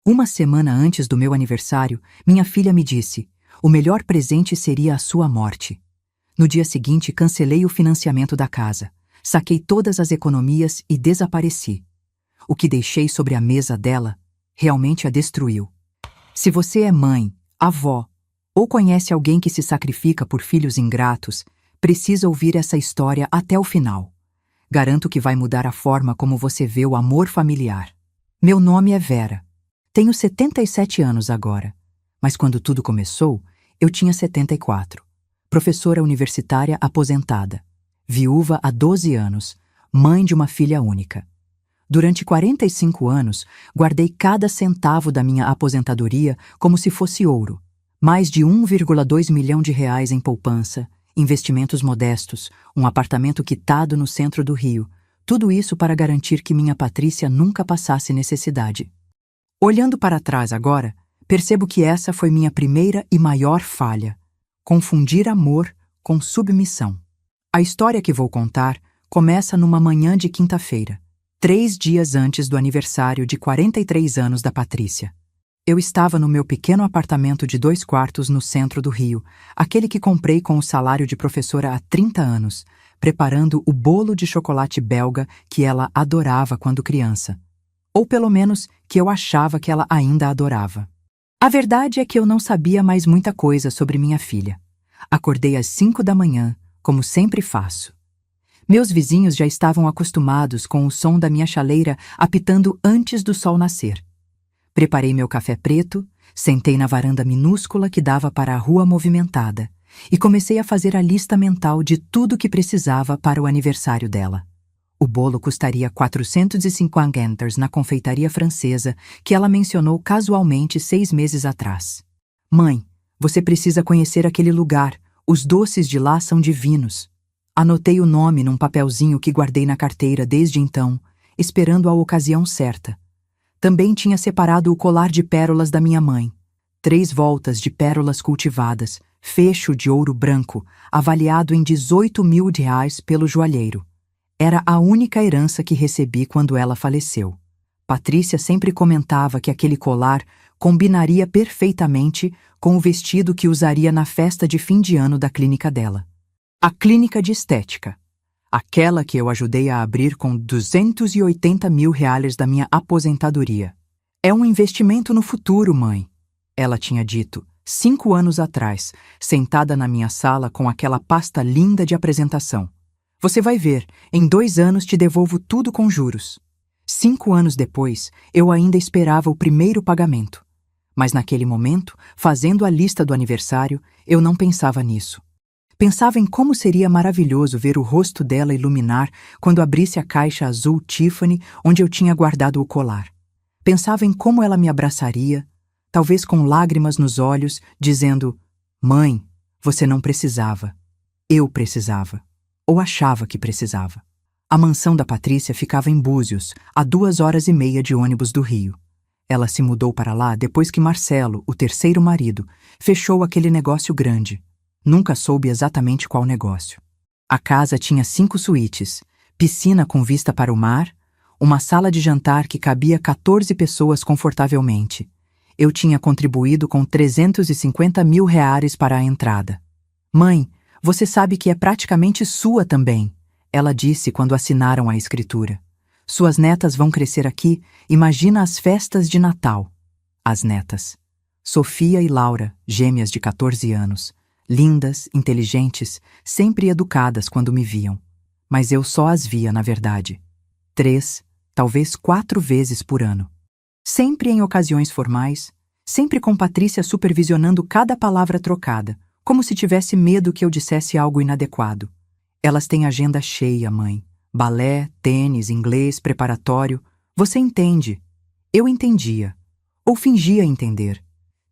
Uma semana antes do meu aniversário, minha filha me disse: o melhor presente seria a sua morte. No dia seguinte, cancelei o financiamento da casa, saquei todas as economias e desapareci. O que deixei sobre a mesa dela realmente a destruiu. Se você é mãe, avó, ou conhece alguém que se sacrifica por filhos ingratos, precisa ouvir essa história até o final. Garanto que vai mudar a forma como você vê o amor familiar. Meu nome é Vera. Tenho 77 anos agora, mas quando tudo começou, eu tinha 74. Professora universitária aposentada, viúva há 12 anos, mãe de uma filha única. Durante 45 anos, guardei cada centavo da minha aposentadoria como se fosse ouro. Mais de 1,2 milhão de reais em poupança, investimentos modestos, um apartamento quitado no centro do Rio. Tudo isso para garantir que minha Patrícia nunca passasse necessidade. Olhando para trás agora, percebo que essa foi minha primeira e maior falha: confundir amor com submissão. A história que vou contar começa numa manhã de quinta-feira, 3 dias antes do aniversário de 43 anos da Patrícia. Eu estava no meu pequeno apartamento de 2 quartos no centro do Rio, aquele que comprei com o salário de professora há 30 anos, preparando o bolo de chocolate belga que ela adorava quando criança. Ou pelo menos que eu achava que ela ainda adorava. A verdade é que eu não sabia mais muita coisa sobre minha filha. Acordei às 5 da manhã, como sempre faço. Meus vizinhos já estavam acostumados com o som da minha chaleira apitando antes do sol nascer. Preparei meu café preto, sentei na varanda minúscula que dava para a rua movimentada e comecei a fazer a lista mental de tudo que precisava para o aniversário dela. O bolo custaria 450 guilders na confeitaria francesa que ela mencionou casualmente 6 meses atrás. Mãe, você precisa conhecer aquele lugar. Os doces de lá são divinos. Anotei o nome num papelzinho que guardei na carteira desde então, esperando a ocasião certa. Também tinha separado o colar de pérolas da minha mãe. 3 voltas de pérolas cultivadas, fecho de ouro branco, avaliado em 18 mil reais pelo joalheiro. Era a única herança que recebi quando ela faleceu. Patrícia sempre comentava que aquele colar combinaria perfeitamente com o vestido que usaria na festa de fim de ano da clínica dela. A clínica de estética. Aquela que eu ajudei a abrir com 280 mil reais da minha aposentadoria. É um investimento no futuro, mãe, ela tinha dito, 5 anos atrás, sentada na minha sala com aquela pasta linda de apresentação. Você vai ver, em 2 anos te devolvo tudo com juros. 5 anos depois, eu ainda esperava o primeiro pagamento. Mas naquele momento, fazendo a lista do aniversário, eu não pensava nisso. Pensava em como seria maravilhoso ver o rosto dela iluminar quando abrisse a caixa azul Tiffany onde eu tinha guardado o colar. Pensava em como ela me abraçaria, talvez com lágrimas nos olhos, dizendo: Mãe, você não precisava. Eu precisava. Ou achava que precisava. A mansão da Patrícia ficava em Búzios, a 2h30 de ônibus do Rio. Ela se mudou para lá depois que Marcelo, o terceiro marido, fechou aquele negócio grande. Nunca soube exatamente qual negócio. A casa tinha 5 suítes, piscina com vista para o mar, uma sala de jantar que cabia 14 pessoas confortavelmente. Eu tinha contribuído com 350 mil reais para a entrada. Mãe, você sabe que é praticamente sua também, ela disse quando assinaram a escritura. Suas netas vão crescer aqui, imagina as festas de Natal. As netas. Sofia e Laura, gêmeas de 14 anos. Lindas, inteligentes, sempre educadas quando me viam. Mas eu só as via, na verdade. 3, talvez 4 vezes por ano. Sempre em ocasiões formais, sempre com Patrícia supervisionando cada palavra trocada, como se tivesse medo que eu dissesse algo inadequado. Elas têm agenda cheia, mãe. Balé, tênis, inglês, preparatório. Você entende. Eu entendia. Ou fingia entender.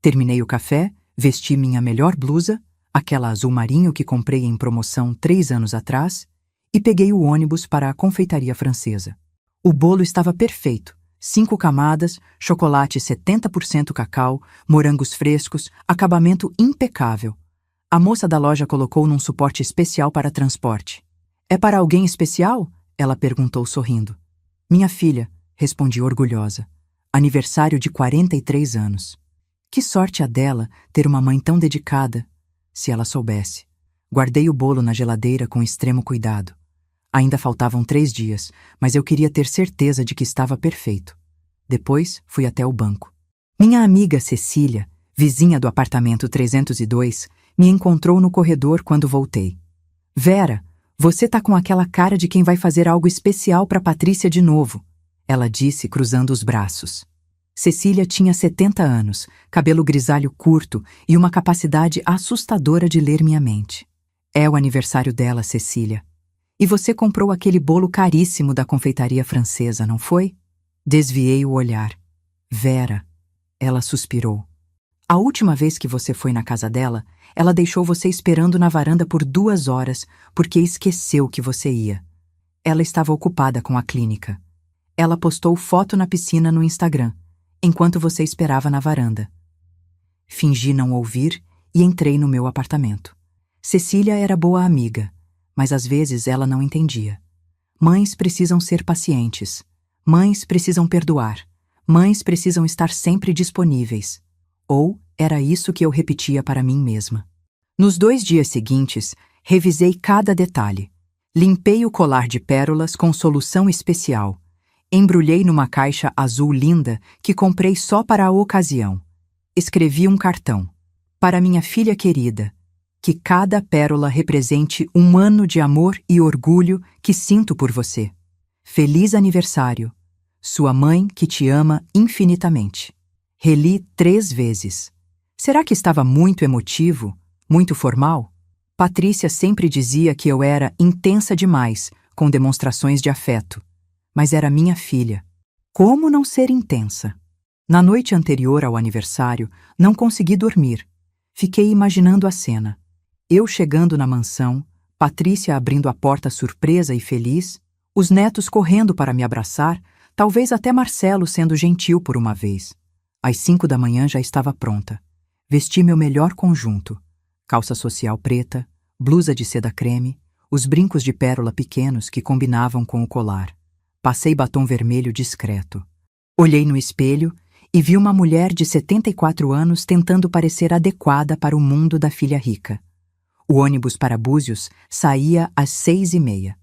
Terminei o café, vesti minha melhor blusa, aquela azul marinho que comprei em promoção 3 anos atrás, e peguei o ônibus para a confeitaria francesa. O bolo estava perfeito. 5 camadas, chocolate 70% cacau, morangos frescos, acabamento impecável. A moça da loja colocou num suporte especial para transporte. É para alguém especial? Ela perguntou sorrindo. Minha filha, respondi orgulhosa. Aniversário de 43 anos. Que sorte a dela ter uma mãe tão dedicada, se ela soubesse. Guardei o bolo na geladeira com extremo cuidado. Ainda faltavam 3 dias, mas eu queria ter certeza de que estava perfeito. Depois, fui até o banco. Minha amiga Cecília, vizinha do apartamento 302, me encontrou no corredor quando voltei. Vera, você tá com aquela cara de quem vai fazer algo especial para Patrícia de novo, ela disse cruzando os braços. Cecília tinha 70 anos, cabelo grisalho curto e uma capacidade assustadora de ler minha mente. É o aniversário dela, Cecília. E você comprou aquele bolo caríssimo da confeitaria francesa, não foi? Desviei o olhar. Vera, ela suspirou. A última vez que você foi na casa dela, ela deixou você esperando na varanda por 2 horas porque esqueceu que você ia. Ela estava ocupada com a clínica. Ela postou foto na piscina no Instagram, enquanto você esperava na varanda. Fingi não ouvir e entrei no meu apartamento. Cecília era boa amiga, mas às vezes ela não entendia. Mães precisam ser pacientes. Mães precisam perdoar. Mães precisam estar sempre disponíveis. Ou era isso que eu repetia para mim mesma. Nos 2 dias seguintes, revisei cada detalhe. Limpei o colar de pérolas com solução especial. Embrulhei numa caixa azul linda que comprei só para a ocasião. Escrevi um cartão. Para minha filha querida, que cada pérola represente 1 ano de amor e orgulho que sinto por você. Feliz aniversário. Sua mãe que te ama infinitamente. Reli 3 vezes. Será que estava muito emotivo? Muito formal? Patrícia sempre dizia que eu era intensa demais, com demonstrações de afeto. Mas era minha filha. Como não ser intensa? Na noite anterior ao aniversário, não consegui dormir. Fiquei imaginando a cena. Eu chegando na mansão, Patrícia abrindo a porta surpresa e feliz, os netos correndo para me abraçar, talvez até Marcelo sendo gentil por uma vez. Às 5 da manhã já estava pronta. Vesti meu melhor conjunto. Calça social preta, blusa de seda creme, os brincos de pérola pequenos que combinavam com o colar. Passei batom vermelho discreto. Olhei no espelho e vi uma mulher de 74 anos tentando parecer adequada para o mundo da filha rica. O ônibus para Búzios saía às 6h30.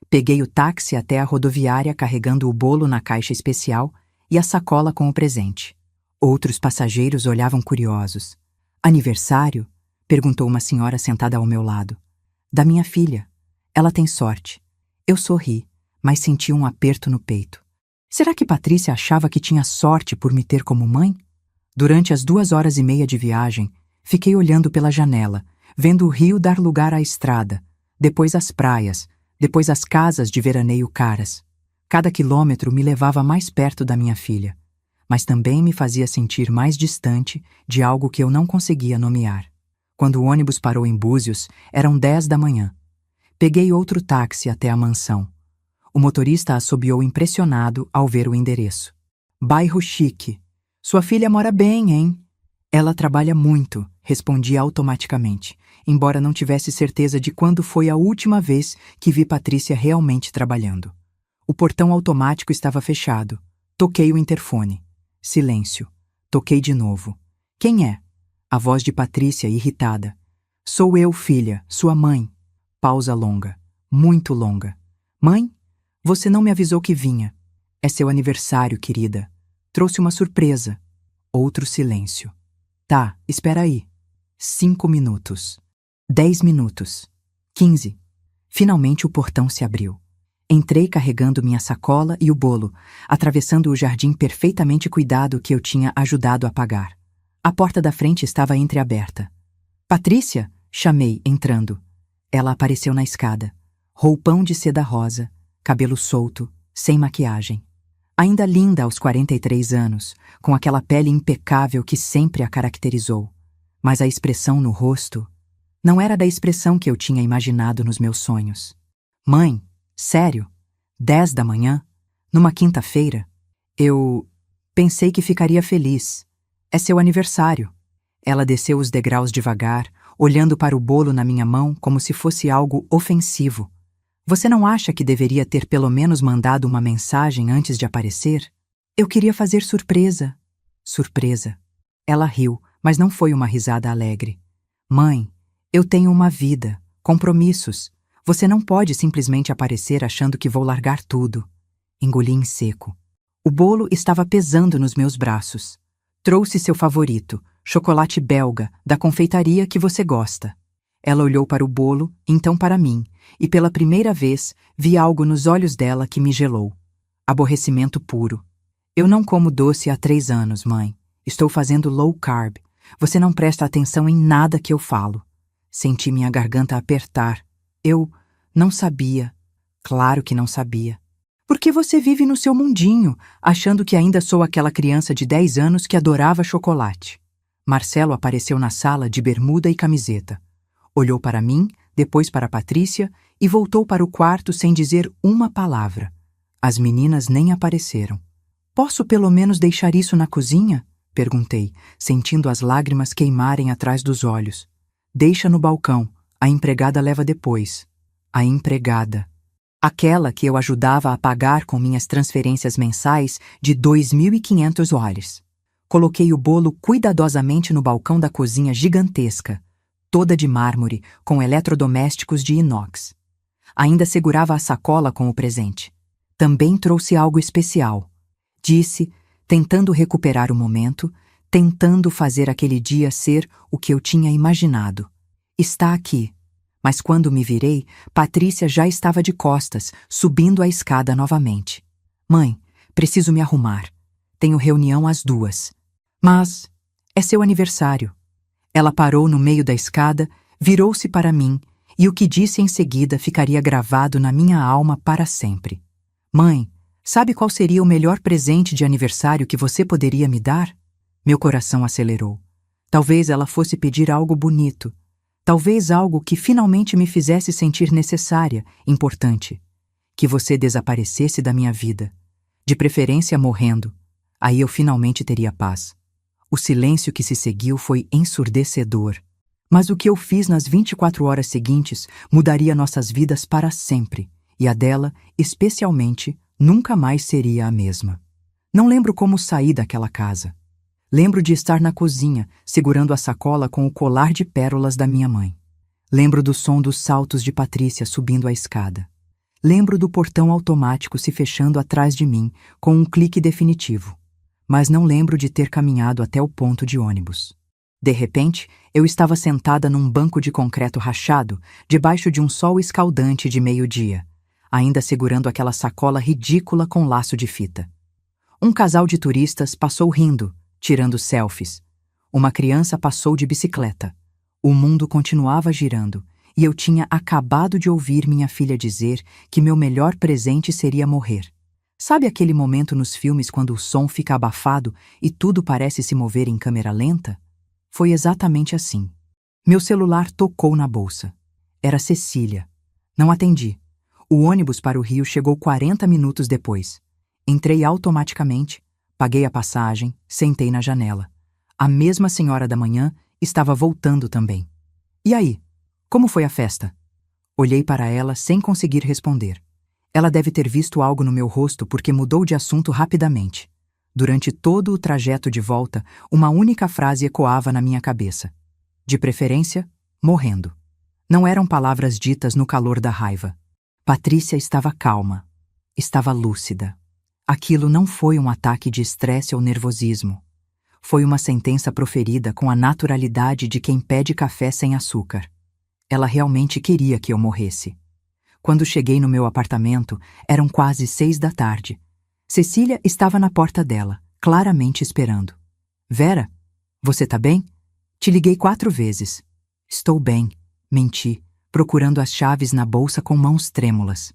Peguei o táxi até a rodoviária carregando o bolo na caixa especial e a sacola com o presente. Outros passageiros olhavam curiosos. Aniversário? Perguntou uma senhora sentada ao meu lado. Da minha filha. Ela tem sorte. Eu sorri, mas senti um aperto no peito. Será que Patrícia achava que tinha sorte por me ter como mãe? Durante as 2h30 de viagem, fiquei olhando pela janela, vendo o rio dar lugar à estrada, depois as praias, depois as casas de veraneio caras. Cada quilômetro me levava mais perto da minha filha, mas também me fazia sentir mais distante de algo que eu não conseguia nomear. Quando o ônibus parou em Búzios, eram 10 da manhã. Peguei outro táxi até a mansão. O motorista assobiou impressionado ao ver o endereço. Bairro chique. Sua filha mora bem, hein? Ela trabalha muito, respondi automaticamente, embora não tivesse certeza de quando foi a última vez que vi Patrícia realmente trabalhando. O portão automático estava fechado. Toquei o interfone. Silêncio. Toquei de novo. Quem é? A voz de Patrícia irritada. Sou eu, filha, sua mãe. Pausa longa. Muito longa. Mãe? Você não me avisou que vinha. É seu aniversário, querida. Trouxe uma surpresa. Outro silêncio. Tá, espera aí. 5 minutos. 10 minutos. 15. Finalmente o portão se abriu. Entrei carregando minha sacola e o bolo, atravessando o jardim perfeitamente cuidado que eu tinha ajudado a pagar. A porta da frente estava entreaberta. Patrícia? Chamei, entrando. Ela apareceu na escada. Roupão de seda rosa, cabelo solto, sem maquiagem. Ainda linda aos 43 anos, com aquela pele impecável que sempre a caracterizou. Mas a expressão no rosto não era da expressão que eu tinha imaginado nos meus sonhos. Mãe, sério? 10 da manhã? Numa quinta-feira? Eu pensei que ficaria feliz. É seu aniversário. Ela desceu os degraus devagar, olhando para o bolo na minha mão como se fosse algo ofensivo. Você não acha que deveria ter pelo menos mandado uma mensagem antes de aparecer? Eu queria fazer surpresa. Surpresa. Ela riu, mas não foi uma risada alegre. Mãe, eu tenho uma vida, compromissos. Você não pode simplesmente aparecer achando que vou largar tudo. Engoli em seco. O bolo estava pesando nos meus braços. Trouxe seu favorito, chocolate belga, da confeitaria que você gosta. Ela olhou para o bolo, então para mim, e pela primeira vez vi algo nos olhos dela que me gelou. Aborrecimento puro. Eu não como doce há 3 anos, mãe. Estou fazendo low carb. Você não presta atenção em nada que eu falo. Senti minha garganta apertar. Eu não sabia. Claro que não sabia. Porque você vive no seu mundinho, achando que ainda sou aquela criança de 10 anos que adorava chocolate. Marcelo apareceu na sala de bermuda e camiseta. Olhou para mim, depois para Patrícia e voltou para o quarto sem dizer uma palavra. As meninas nem apareceram. Posso pelo menos deixar isso na cozinha? Perguntei, sentindo as lágrimas queimarem atrás dos olhos. Deixa no balcão, a empregada leva depois. A empregada. Aquela que eu ajudava a pagar com minhas transferências mensais de $2.500. Coloquei o bolo cuidadosamente no balcão da cozinha gigantesca, toda de mármore, com eletrodomésticos de inox. Ainda segurava a sacola com o presente. Também trouxe algo especial. Disse, tentando recuperar o momento, tentando fazer aquele dia ser o que eu tinha imaginado. Está aqui. Mas quando me virei, Patrícia já estava de costas, subindo a escada novamente. Mãe, preciso me arrumar. Tenho reunião às 2. Mas é seu aniversário. Ela parou no meio da escada, virou-se para mim, e o que disse em seguida ficaria gravado na minha alma para sempre. Mãe, sabe qual seria o melhor presente de aniversário que você poderia me dar? Meu coração acelerou. Talvez ela fosse pedir algo bonito. Talvez algo que finalmente me fizesse sentir necessária, importante. Que você desaparecesse da minha vida. De preferência morrendo. Aí eu finalmente teria paz. O silêncio que se seguiu foi ensurdecedor. Mas o que eu fiz nas 24 horas seguintes mudaria nossas vidas para sempre. E a dela, especialmente, nunca mais seria a mesma. Não lembro como saí daquela casa. Lembro de estar na cozinha, segurando a sacola com o colar de pérolas da minha mãe. Lembro do som dos saltos de Patrícia subindo a escada. Lembro do portão automático se fechando atrás de mim, com um clique definitivo. Mas não lembro de ter caminhado até o ponto de ônibus. De repente, eu estava sentada num banco de concreto rachado, debaixo de um sol escaldante de meio-dia, ainda segurando aquela sacola ridícula com laço de fita. Um casal de turistas passou rindo, tirando selfies. Uma criança passou de bicicleta. O mundo continuava girando, e eu tinha acabado de ouvir minha filha dizer que meu melhor presente seria morrer. Sabe aquele momento nos filmes quando o som fica abafado e tudo parece se mover em câmera lenta? Foi exatamente assim. Meu celular tocou na bolsa. Era Cecília. Não atendi. O ônibus para o Rio chegou 40 minutos depois. Entrei automaticamente, paguei a passagem, sentei na janela. A mesma senhora da manhã estava voltando também. E aí? Como foi a festa? Olhei para ela sem conseguir responder. Ela deve ter visto algo no meu rosto porque mudou de assunto rapidamente. Durante todo o trajeto de volta, uma única frase ecoava na minha cabeça. De preferência, morrendo. Não eram palavras ditas no calor da raiva. Patrícia estava calma. Estava lúcida. Aquilo não foi um ataque de estresse ou nervosismo. Foi uma sentença proferida com a naturalidade de quem pede café sem açúcar. Ela realmente queria que eu morresse. Quando cheguei no meu apartamento, eram quase 6 da tarde. Cecília estava na porta dela, claramente esperando. Vera, você tá bem? Te liguei 4 vezes. Estou bem, menti, procurando as chaves na bolsa com mãos trêmulas.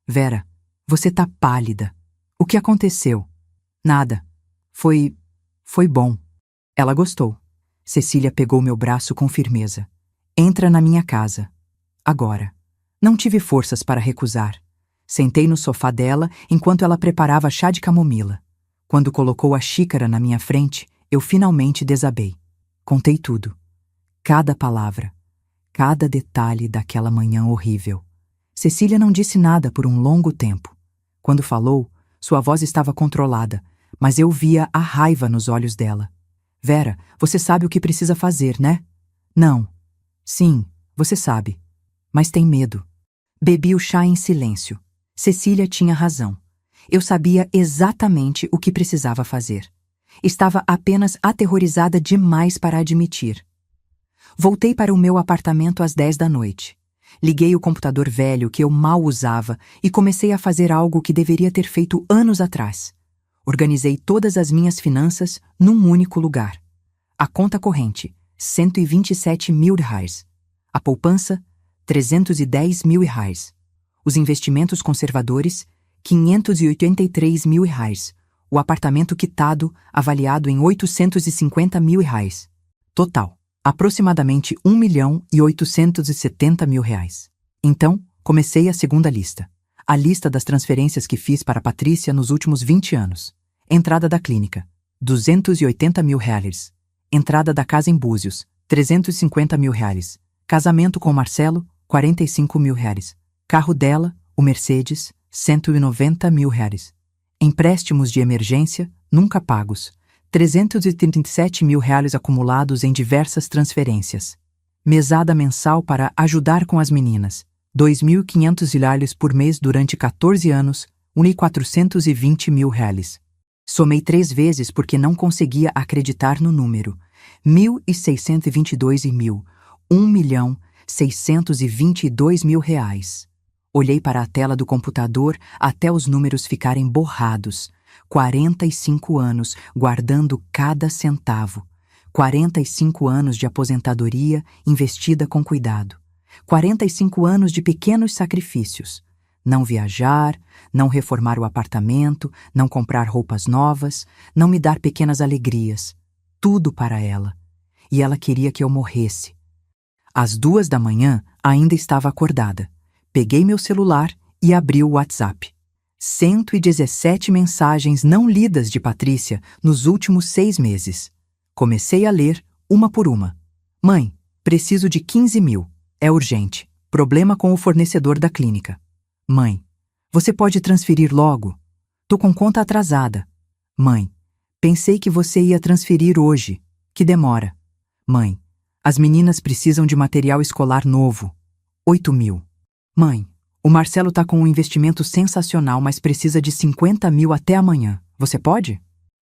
Vera, você tá pálida. O que aconteceu? Nada. Foi bom. Ela gostou. Cecília pegou meu braço com firmeza. Entra na minha casa. Agora. Não tive forças para recusar. Sentei no sofá dela enquanto ela preparava chá de camomila. Quando colocou a xícara na minha frente, eu finalmente desabei. Contei tudo. Cada palavra. Cada detalhe daquela manhã horrível. Cecília não disse nada por um longo tempo. Quando falou, sua voz estava controlada, mas eu via a raiva nos olhos dela. Vera, você sabe o que precisa fazer, né? Não. Sim, você sabe. Mas tem medo. Bebi o chá em silêncio. Cecília tinha razão. Eu sabia exatamente o que precisava fazer. Estava apenas aterrorizada demais para admitir. Voltei para o meu apartamento às 10 da noite. Liguei o computador velho que eu mal usava e comecei a fazer algo que deveria ter feito anos atrás. Organizei todas as minhas finanças num único lugar. A conta corrente, R$ 127.000. A poupança, R$ 310.000. Os investimentos conservadores, R$ 583.000. O apartamento quitado, avaliado em R$ 850.000. Total, aproximadamente R$ 1.870.000. Então, comecei a segunda lista. A lista das transferências que fiz para Patrícia nos últimos 20 anos. Entrada da clínica, R$ 280.000. Entrada da casa em Búzios, R$ 350.000. Casamento com Marcelo, R$ 45.000. Carro dela, o Mercedes, R$ 190.000. Empréstimos de emergência, nunca pagos, R$ 337.000 acumulados em diversas transferências. Mesada mensal para ajudar com as meninas, R$ 2.500 por mês durante 14 anos, R$ 1.420.000. Somei 3 vezes porque não conseguia acreditar no número. 1.622 e 1.000. R$ 1.622.000. Olhei para a tela do computador até os números ficarem borrados. 45 anos guardando cada centavo. 45 anos de aposentadoria investida com cuidado. 45 anos de pequenos sacrifícios. Não viajar, não reformar o apartamento, não comprar roupas novas, não me dar pequenas alegrias. Tudo para ela. E ela queria que eu morresse. Às 2 da manhã, ainda estava acordada. Peguei meu celular e abri o WhatsApp. 117 mensagens não lidas de Patrícia nos últimos 6 meses. Comecei a ler, uma por uma. Mãe, preciso de 15.000. É urgente. Problema com o fornecedor da clínica. Mãe, você pode transferir logo? Tô com conta atrasada. Mãe, pensei que você ia transferir hoje. Que demora. Mãe, as meninas precisam de material escolar novo. 8.000. Mãe, o Marcelo tá com um investimento sensacional, mas precisa de 50.000 até amanhã. Você pode?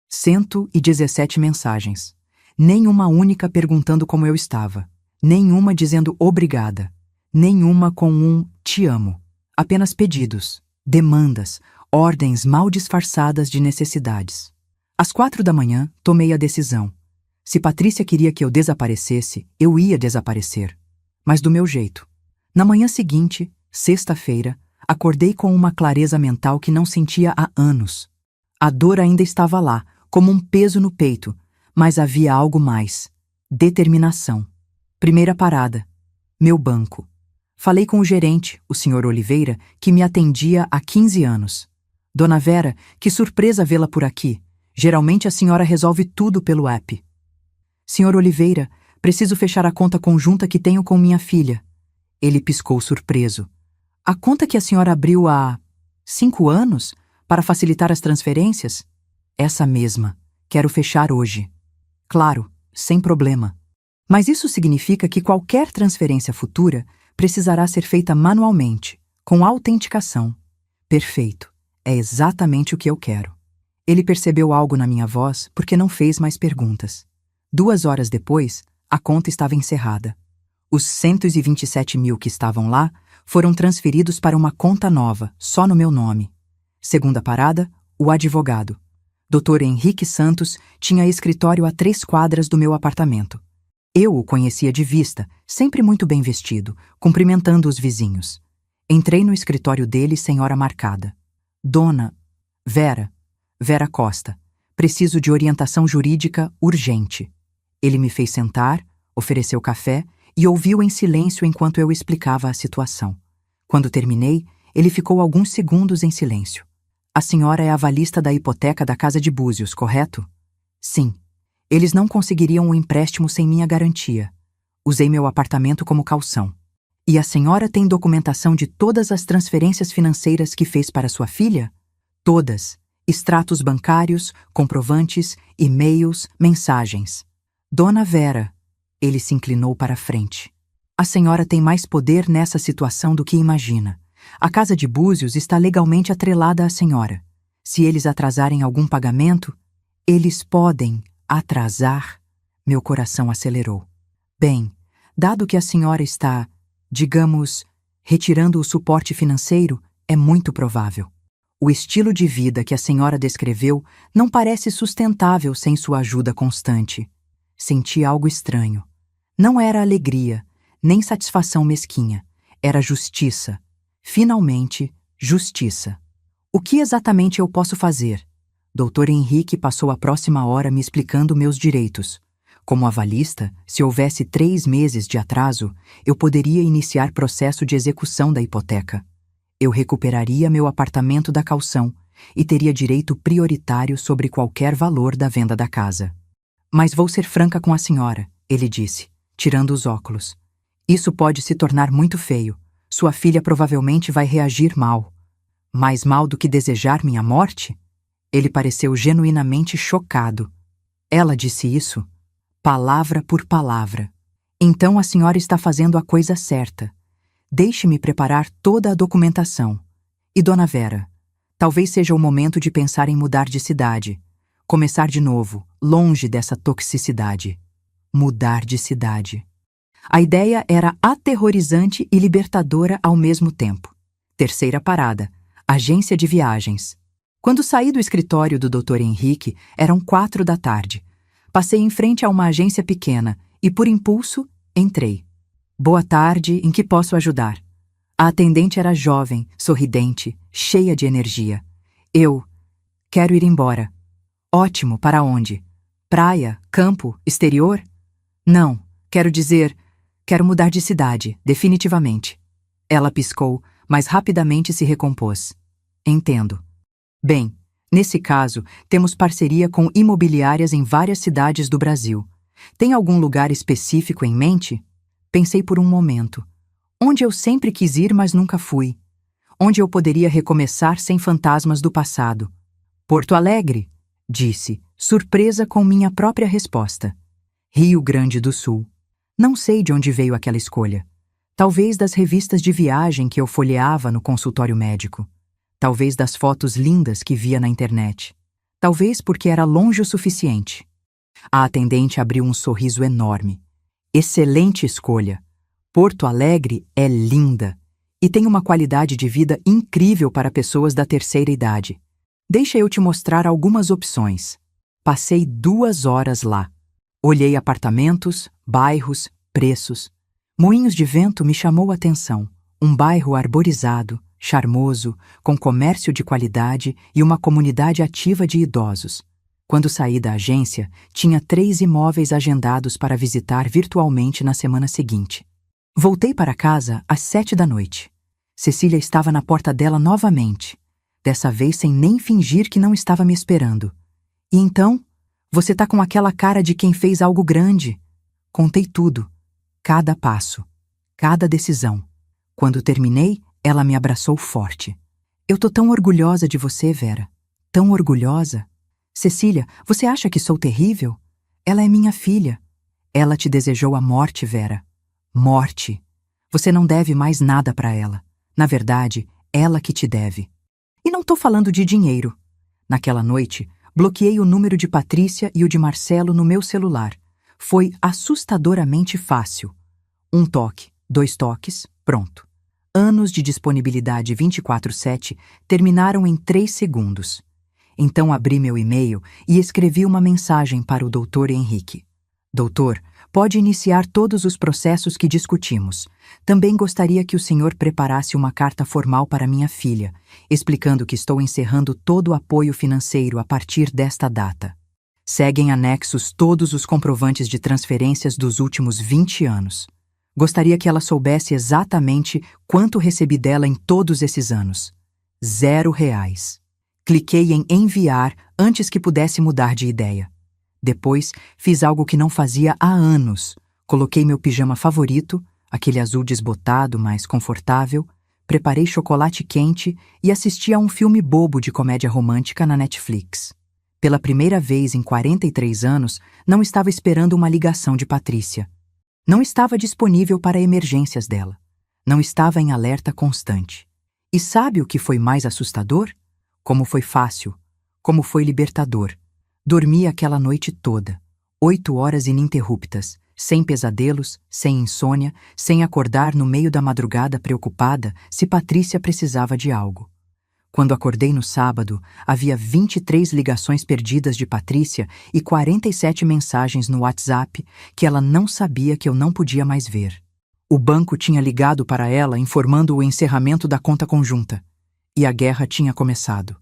117 mensagens. Nenhuma única perguntando como eu estava. Nenhuma dizendo obrigada. Nenhuma com um te amo. Apenas pedidos, demandas, ordens mal disfarçadas de necessidades. Às 4 da manhã, tomei a decisão. Se Patrícia queria que eu desaparecesse, eu ia desaparecer. Mas do meu jeito. Na manhã seguinte, sexta-feira, acordei com uma clareza mental que não sentia há anos. A dor ainda estava lá, como um peso no peito, mas havia algo mais. Determinação. Primeira parada. Meu banco. Falei com o gerente, o Sr. Oliveira, que me atendia há 15 anos. Dona Vera, que surpresa vê-la por aqui. Geralmente a senhora resolve tudo pelo app. Sr. Oliveira, preciso fechar a conta conjunta que tenho com minha filha. Ele piscou surpreso. A conta que a senhora abriu há 5 anos para facilitar as transferências? Essa mesma. Quero fechar hoje. Claro, sem problema. Mas isso significa que qualquer transferência futura precisará ser feita manualmente, com autenticação. Perfeito. É exatamente o que eu quero. Ele percebeu algo na minha voz porque não fez mais perguntas. 2 horas depois, a conta estava encerrada. Os 127.000 que estavam lá foram transferidos para uma conta nova, só no meu nome. Segunda parada, o advogado. Dr. Henrique Santos tinha escritório a 3 quadras do meu apartamento. Eu o conhecia de vista, sempre muito bem vestido, cumprimentando os vizinhos. Entrei no escritório dele sem hora marcada. Dona Vera Costa, preciso de orientação jurídica urgente. Ele me fez sentar, ofereceu café e ouviu em silêncio enquanto eu explicava a situação. Quando terminei, ele ficou alguns segundos em silêncio. A senhora é avalista da hipoteca da casa de Búzios, correto? Sim. Eles não conseguiriam um empréstimo sem minha garantia. Usei meu apartamento como caução. E a senhora tem documentação de todas as transferências financeiras que fez para sua filha? Todas. Extratos bancários, comprovantes, e-mails, mensagens. Dona Vera. Ele se inclinou para a frente. A senhora tem mais poder nessa situação do que imagina. A Casa de Búzios está legalmente atrelada à senhora. Se eles atrasarem algum pagamento, eles podem atrasar. Meu coração acelerou. Bem, dado que a senhora está, digamos, retirando o suporte financeiro, é muito provável. O estilo de vida que a senhora descreveu não parece sustentável sem sua ajuda constante. Senti algo estranho. Não era alegria, nem satisfação mesquinha. Era justiça. Finalmente, justiça. O que exatamente eu posso fazer? Dr. Henrique passou a próxima hora me explicando meus direitos. Como avalista, se houvesse 3 meses de atraso, eu poderia iniciar processo de execução da hipoteca. Eu recuperaria meu apartamento da caução e teria direito prioritário sobre qualquer valor da venda da casa. Mas vou ser franca com a senhora, ele disse, tirando os óculos. Isso pode se tornar muito feio. Sua filha provavelmente vai reagir mal. Mais mal do que desejar minha morte? Ele pareceu genuinamente chocado. Ela disse isso? Palavra por palavra. Então a senhora está fazendo a coisa certa. Deixe-me preparar toda a documentação. E Dona Vera, talvez seja o momento de pensar em mudar de cidade. Começar de novo, longe dessa toxicidade. Mudar de cidade. A ideia era aterrorizante e libertadora ao mesmo tempo. Terceira parada, agência de viagens. Quando saí do escritório do Dr. Henrique, eram 4 da tarde. Passei em frente a uma agência pequena e, por impulso, entrei. Boa tarde, em que posso ajudar? A atendente era jovem, sorridente, cheia de energia. Eu quero ir embora. Ótimo, para onde? Praia, campo, exterior? Não, quero dizer, quero mudar de cidade, definitivamente. Ela piscou, mas rapidamente se recompôs. Entendo. Bem, nesse caso, temos parceria com imobiliárias em várias cidades do Brasil. Tem algum lugar específico em mente? Pensei por um momento. Onde eu sempre quis ir, mas nunca fui. Onde eu poderia recomeçar sem fantasmas do passado. Porto Alegre, disse, surpresa com minha própria resposta. Rio Grande do Sul. Não sei de onde veio aquela escolha. Talvez das revistas de viagem que eu folheava no consultório médico. Talvez das fotos lindas que via na internet. Talvez porque era longe o suficiente. A atendente abriu um sorriso enorme. Excelente escolha. Porto Alegre é linda e tem uma qualidade de vida incrível para pessoas da terceira idade. Deixa eu te mostrar algumas opções. Passei 2 horas lá. Olhei apartamentos, bairros, preços. Moinhos de Vento me chamou a atenção. Um bairro arborizado, charmoso, com comércio de qualidade e uma comunidade ativa de idosos. Quando saí da agência, tinha 3 imóveis agendados para visitar virtualmente na semana seguinte. Voltei para casa às 7 da noite. Cecília estava na porta dela novamente, dessa vez sem nem fingir que não estava me esperando. E então, você tá com aquela cara de quem fez algo grande. Contei tudo, cada passo, cada decisão. Quando terminei, ela me abraçou forte. Eu tô tão orgulhosa de você, Vera. Tão orgulhosa. Cecília, você acha que sou terrível? Ela é minha filha. Ela te desejou a morte, Vera. Morte. Você não deve mais nada para ela. Na verdade, ela que te deve. E não tô falando de dinheiro. Naquela noite, bloqueei o número de Patrícia e o de Marcelo no meu celular. Foi assustadoramente fácil. 1 toque, 2 toques, pronto. Anos de disponibilidade 24/7 terminaram em 3 segundos. Então abri meu e-mail e escrevi uma mensagem para o Dr. Henrique. Doutor, pode iniciar todos os processos que discutimos. Também gostaria que o senhor preparasse uma carta formal para minha filha, explicando que estou encerrando todo o apoio financeiro a partir desta data. Seguem anexos todos os comprovantes de transferências dos últimos 20 anos. Gostaria que ela soubesse exatamente quanto recebi dela em todos esses anos. R$0. Cliquei em enviar antes que pudesse mudar de ideia. Depois, fiz algo que não fazia há anos. Coloquei meu pijama favorito, aquele azul desbotado, mas confortável, preparei chocolate quente e assisti a um filme bobo de comédia romântica na Netflix. Pela primeira vez em 43 anos, não estava esperando uma ligação de Patrícia. Não estava disponível para emergências dela. Não estava em alerta constante. E sabe o que foi mais assustador? Como foi fácil. Como foi libertador. Dormi aquela noite toda. 8 horas ininterruptas, sem pesadelos, sem insônia, sem acordar no meio da madrugada preocupada se Patrícia precisava de algo. Quando acordei no sábado, havia 23 ligações perdidas de Patrícia e 47 mensagens no WhatsApp que ela não sabia que eu não podia mais ver. O banco tinha ligado para ela informando o encerramento da conta conjunta. E a guerra tinha começado.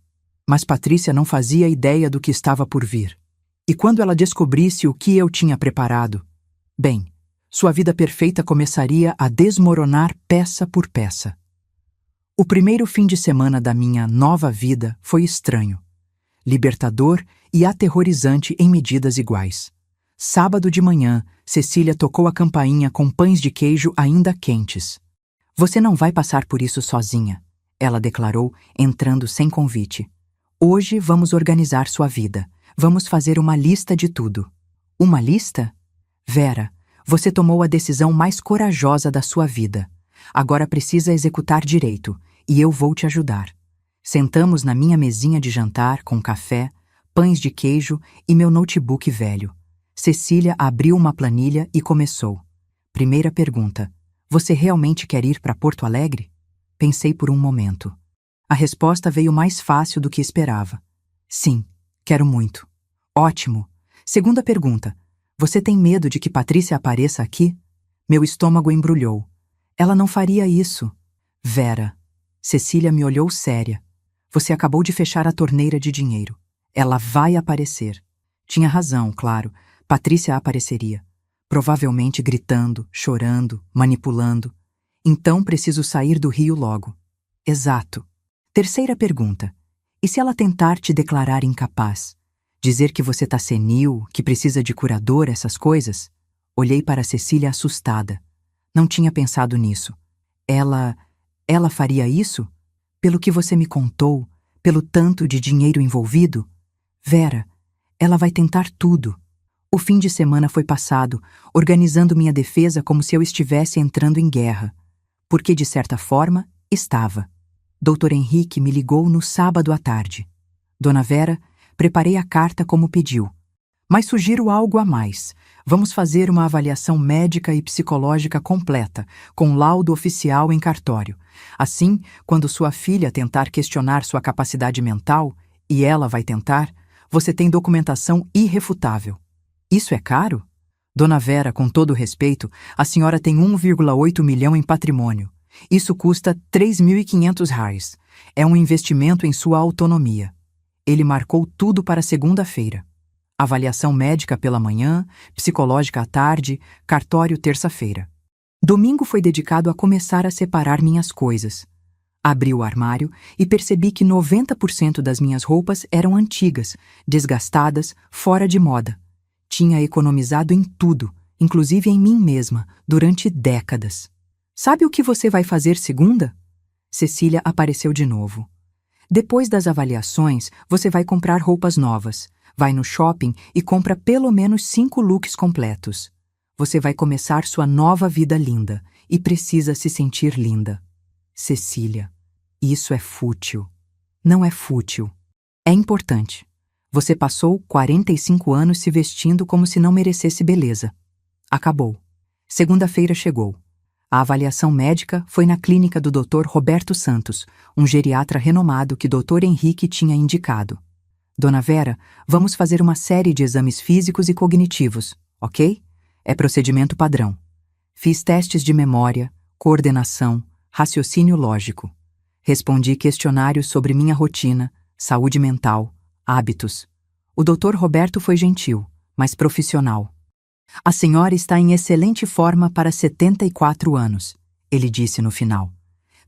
Mas Patrícia não fazia ideia do que estava por vir. E quando ela descobrisse o que eu tinha preparado, bem, sua vida perfeita começaria a desmoronar peça por peça. O primeiro fim de semana da minha nova vida foi estranho, libertador e aterrorizante em medidas iguais. Sábado de manhã, Cecília tocou a campainha com pães de queijo ainda quentes. "Você não vai passar por isso sozinha", ela declarou, entrando sem convite. "Hoje vamos organizar sua vida. Vamos fazer uma lista de tudo." "Uma lista?" "Vera, você tomou a decisão mais corajosa da sua vida. Agora precisa executar direito, e eu vou te ajudar." Sentamos na minha mesinha de jantar com café, pães de queijo e meu notebook velho. Cecília abriu uma planilha e começou. Primeira pergunta: "Você realmente quer ir para Porto Alegre?" Pensei por um momento. A resposta veio mais fácil do que esperava. "Sim, quero muito." "Ótimo. Segunda pergunta: você tem medo de que Patrícia apareça aqui?" Meu estômago embrulhou. "Ela não faria isso." "Vera." Cecília me olhou séria. "Você acabou de fechar a torneira de dinheiro. Ela vai aparecer." Tinha razão, claro. Patrícia apareceria. Provavelmente gritando, chorando, manipulando. Então preciso sair do Rio logo. Exato. Terceira pergunta: e se ela tentar te declarar incapaz? Dizer que você tá senil, que precisa de curador, essas coisas? Olhei para Cecília assustada. Não tinha pensado nisso. Ela faria isso? Pelo que você me contou, pelo tanto de dinheiro envolvido? Vera, ela vai tentar tudo. O fim de semana foi passado, organizando minha defesa como se eu estivesse entrando em guerra. Porque, de certa forma, estava. Dr. Henrique me ligou no sábado à tarde. "Dona Vera, preparei a carta como pediu. Mas sugiro algo a mais. Vamos fazer uma avaliação médica e psicológica completa, com laudo oficial em cartório. Assim, quando sua filha tentar questionar sua capacidade mental, e ela vai tentar, você tem documentação irrefutável." "Isso é caro?" "Dona Vera, com todo respeito, a senhora tem 1,8 milhão em patrimônio. Isso custa R$ 3.500. É um investimento em sua autonomia." Ele marcou tudo para segunda-feira. Avaliação médica pela manhã, psicológica à tarde, cartório terça-feira. Domingo foi dedicado a começar a separar minhas coisas. Abri o armário e percebi que 90% das minhas roupas eram antigas, desgastadas, fora de moda. Tinha economizado em tudo, inclusive em mim mesma, durante décadas. "Sabe o que você vai fazer segunda?" Cecília apareceu de novo. "Depois das avaliações, você vai comprar roupas novas. Vai no shopping e compra pelo menos 5 looks completos. Você vai começar sua nova vida linda e precisa se sentir linda." "Cecília, isso é fútil." "Não é fútil. É importante. Você passou 45 anos se vestindo como se não merecesse beleza. Acabou." Segunda-feira chegou. A avaliação médica foi na clínica do Dr. Roberto Santos, um geriatra renomado que Dr. Henrique tinha indicado. "Dona Vera, vamos fazer uma série de exames físicos e cognitivos, ok? É procedimento padrão. Fiz testes de memória, coordenação, raciocínio lógico. Respondi questionários sobre minha rotina, saúde mental, hábitos. O Dr. Roberto foi gentil, mas profissional. A senhora está em excelente forma para 74 anos, ele disse no final.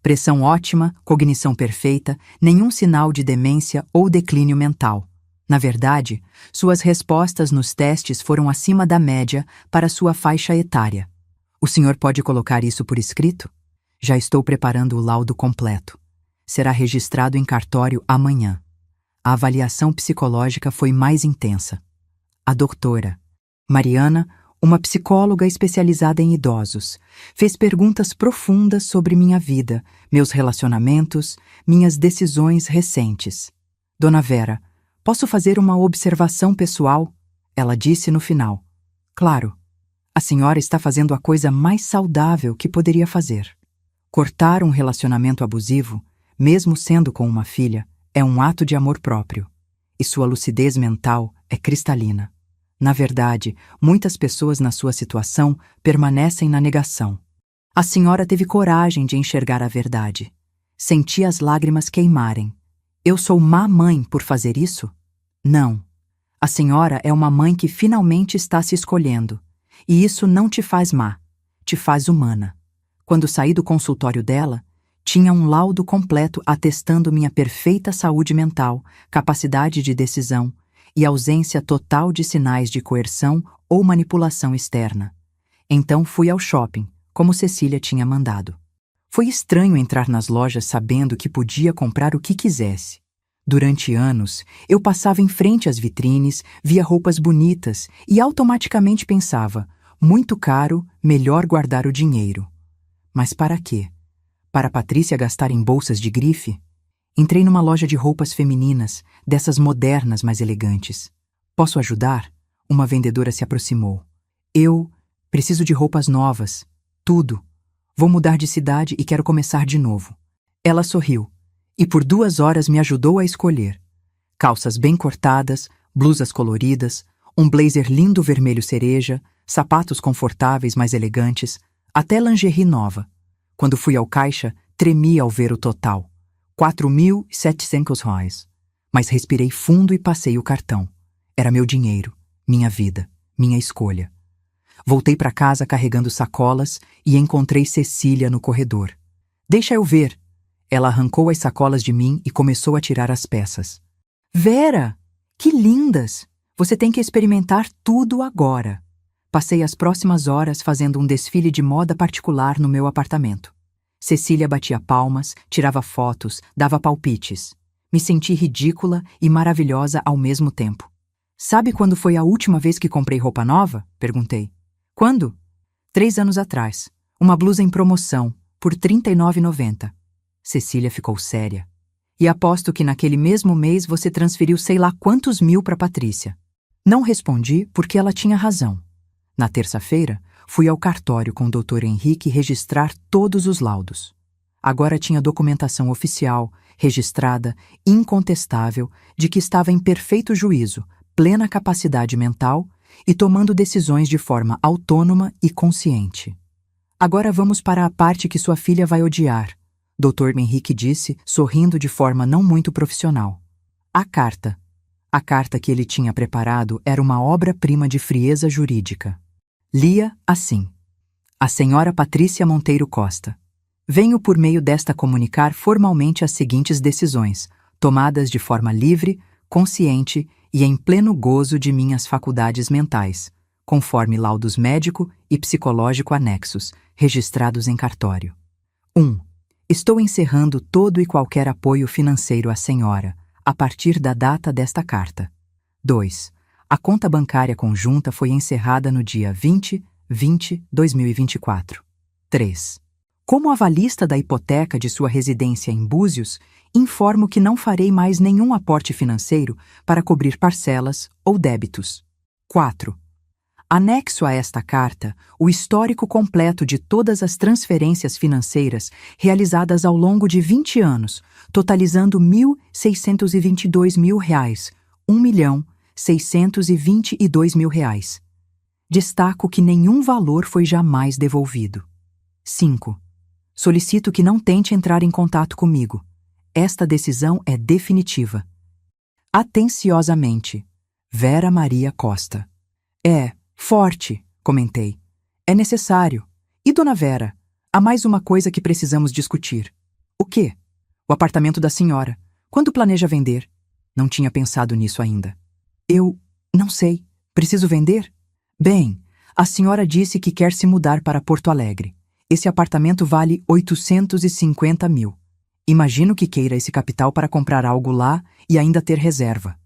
Pressão ótima, cognição perfeita, nenhum sinal de demência ou declínio mental. Na verdade, suas respostas nos testes foram acima da média para sua faixa etária. O senhor pode colocar isso por escrito? Já estou preparando o laudo completo. Será registrado em cartório amanhã. A avaliação psicológica foi mais intensa. A doutora Mariana, uma psicóloga especializada em idosos, fez perguntas profundas sobre minha vida, meus relacionamentos, minhas decisões recentes. Dona Vera, posso fazer uma observação pessoal? Ela disse no final. Claro. A senhora está fazendo a coisa mais saudável que poderia fazer. Cortar um relacionamento abusivo, mesmo sendo com uma filha, é um ato de amor próprio. E sua lucidez mental é cristalina. Na verdade, muitas pessoas na sua situação permanecem na negação. A senhora teve coragem de enxergar a verdade. Senti as lágrimas queimarem. Eu sou má mãe por fazer isso? Não. A senhora é uma mãe que finalmente está se escolhendo. E isso não te faz má, te faz humana. Quando saí do consultório dela, tinha um laudo completo atestando minha perfeita saúde mental, capacidade de decisão e ausência total de sinais de coerção ou manipulação externa. Então fui ao shopping, como Cecília tinha mandado. Foi estranho entrar nas lojas sabendo que podia comprar o que quisesse. Durante anos, eu passava em frente às vitrines, via roupas bonitas e automaticamente pensava, muito caro, melhor guardar o dinheiro. Mas para quê? Para Patrícia gastar em bolsas de grife? Entrei numa loja de roupas femininas, dessas modernas mais elegantes. Posso ajudar? Uma vendedora se aproximou. Eu preciso de roupas novas. Tudo. Vou mudar de cidade e quero começar de novo. Ela sorriu. E por 2 horas me ajudou a escolher. Calças bem cortadas, blusas coloridas, um blazer lindo vermelho cereja, sapatos confortáveis mais elegantes, até lingerie nova. Quando fui ao caixa, tremi ao ver o total. R$ 4.700. Mas respirei fundo e passei o cartão. Era meu dinheiro, minha vida, minha escolha. Voltei para casa carregando sacolas e encontrei Cecília no corredor. Deixa eu ver. Ela arrancou as sacolas de mim e começou a tirar as peças. Vera, que lindas! Você tem que experimentar tudo agora. Passei as próximas horas fazendo um desfile de moda particular no meu apartamento. Cecília batia palmas, tirava fotos, dava palpites. Me senti ridícula e maravilhosa ao mesmo tempo. Sabe quando foi a última vez que comprei roupa nova? Perguntei. Quando? 3 anos atrás. Uma blusa em promoção, por R$ 39,90. Cecília ficou séria. E aposto que naquele mesmo mês você transferiu sei lá quantos mil para Patrícia. Não respondi porque ela tinha razão. Na terça-feira, fui ao cartório com o Dr. Henrique registrar todos os laudos. Agora tinha documentação oficial, registrada, incontestável, de que estava em perfeito juízo, plena capacidade mental e tomando decisões de forma autônoma e consciente. Agora vamos para a parte que sua filha vai odiar, Dr. Henrique disse, sorrindo de forma não muito profissional. A carta. A carta que ele tinha preparado era uma obra-prima de frieza jurídica. Lia assim: A senhora Patrícia Monteiro Costa. Venho por meio desta comunicar formalmente as seguintes decisões, tomadas de forma livre, consciente e em pleno gozo de minhas faculdades mentais, conforme laudos médico e psicológico anexos, registrados em cartório. 1. Estou encerrando todo e qualquer apoio financeiro à senhora, a partir da data desta carta. 2. A conta bancária conjunta foi encerrada no dia 20/20/2024. 3. Como avalista da hipoteca de sua residência em Búzios, informo que não farei mais nenhum aporte financeiro para cobrir parcelas ou débitos. 4. Anexo a esta carta o histórico completo de todas as transferências financeiras realizadas ao longo de 20 anos, totalizando R$ 1.622.000, R$ 1.622.000. Destaco que nenhum valor foi jamais devolvido. 5. Solicito que não tente entrar em contato comigo. Esta decisão é definitiva. Atenciosamente, Vera Maria Costa. Forte, comentei. É necessário. E Dona Vera, há mais uma coisa que precisamos discutir. O quê? O apartamento da senhora. Quando planeja vender? Não tinha pensado nisso ainda. Eu não sei. Preciso vender? Bem, a senhora disse que quer se mudar para Porto Alegre. Esse apartamento vale 850 mil. Imagino que queira esse capital para comprar algo lá e ainda ter reserva.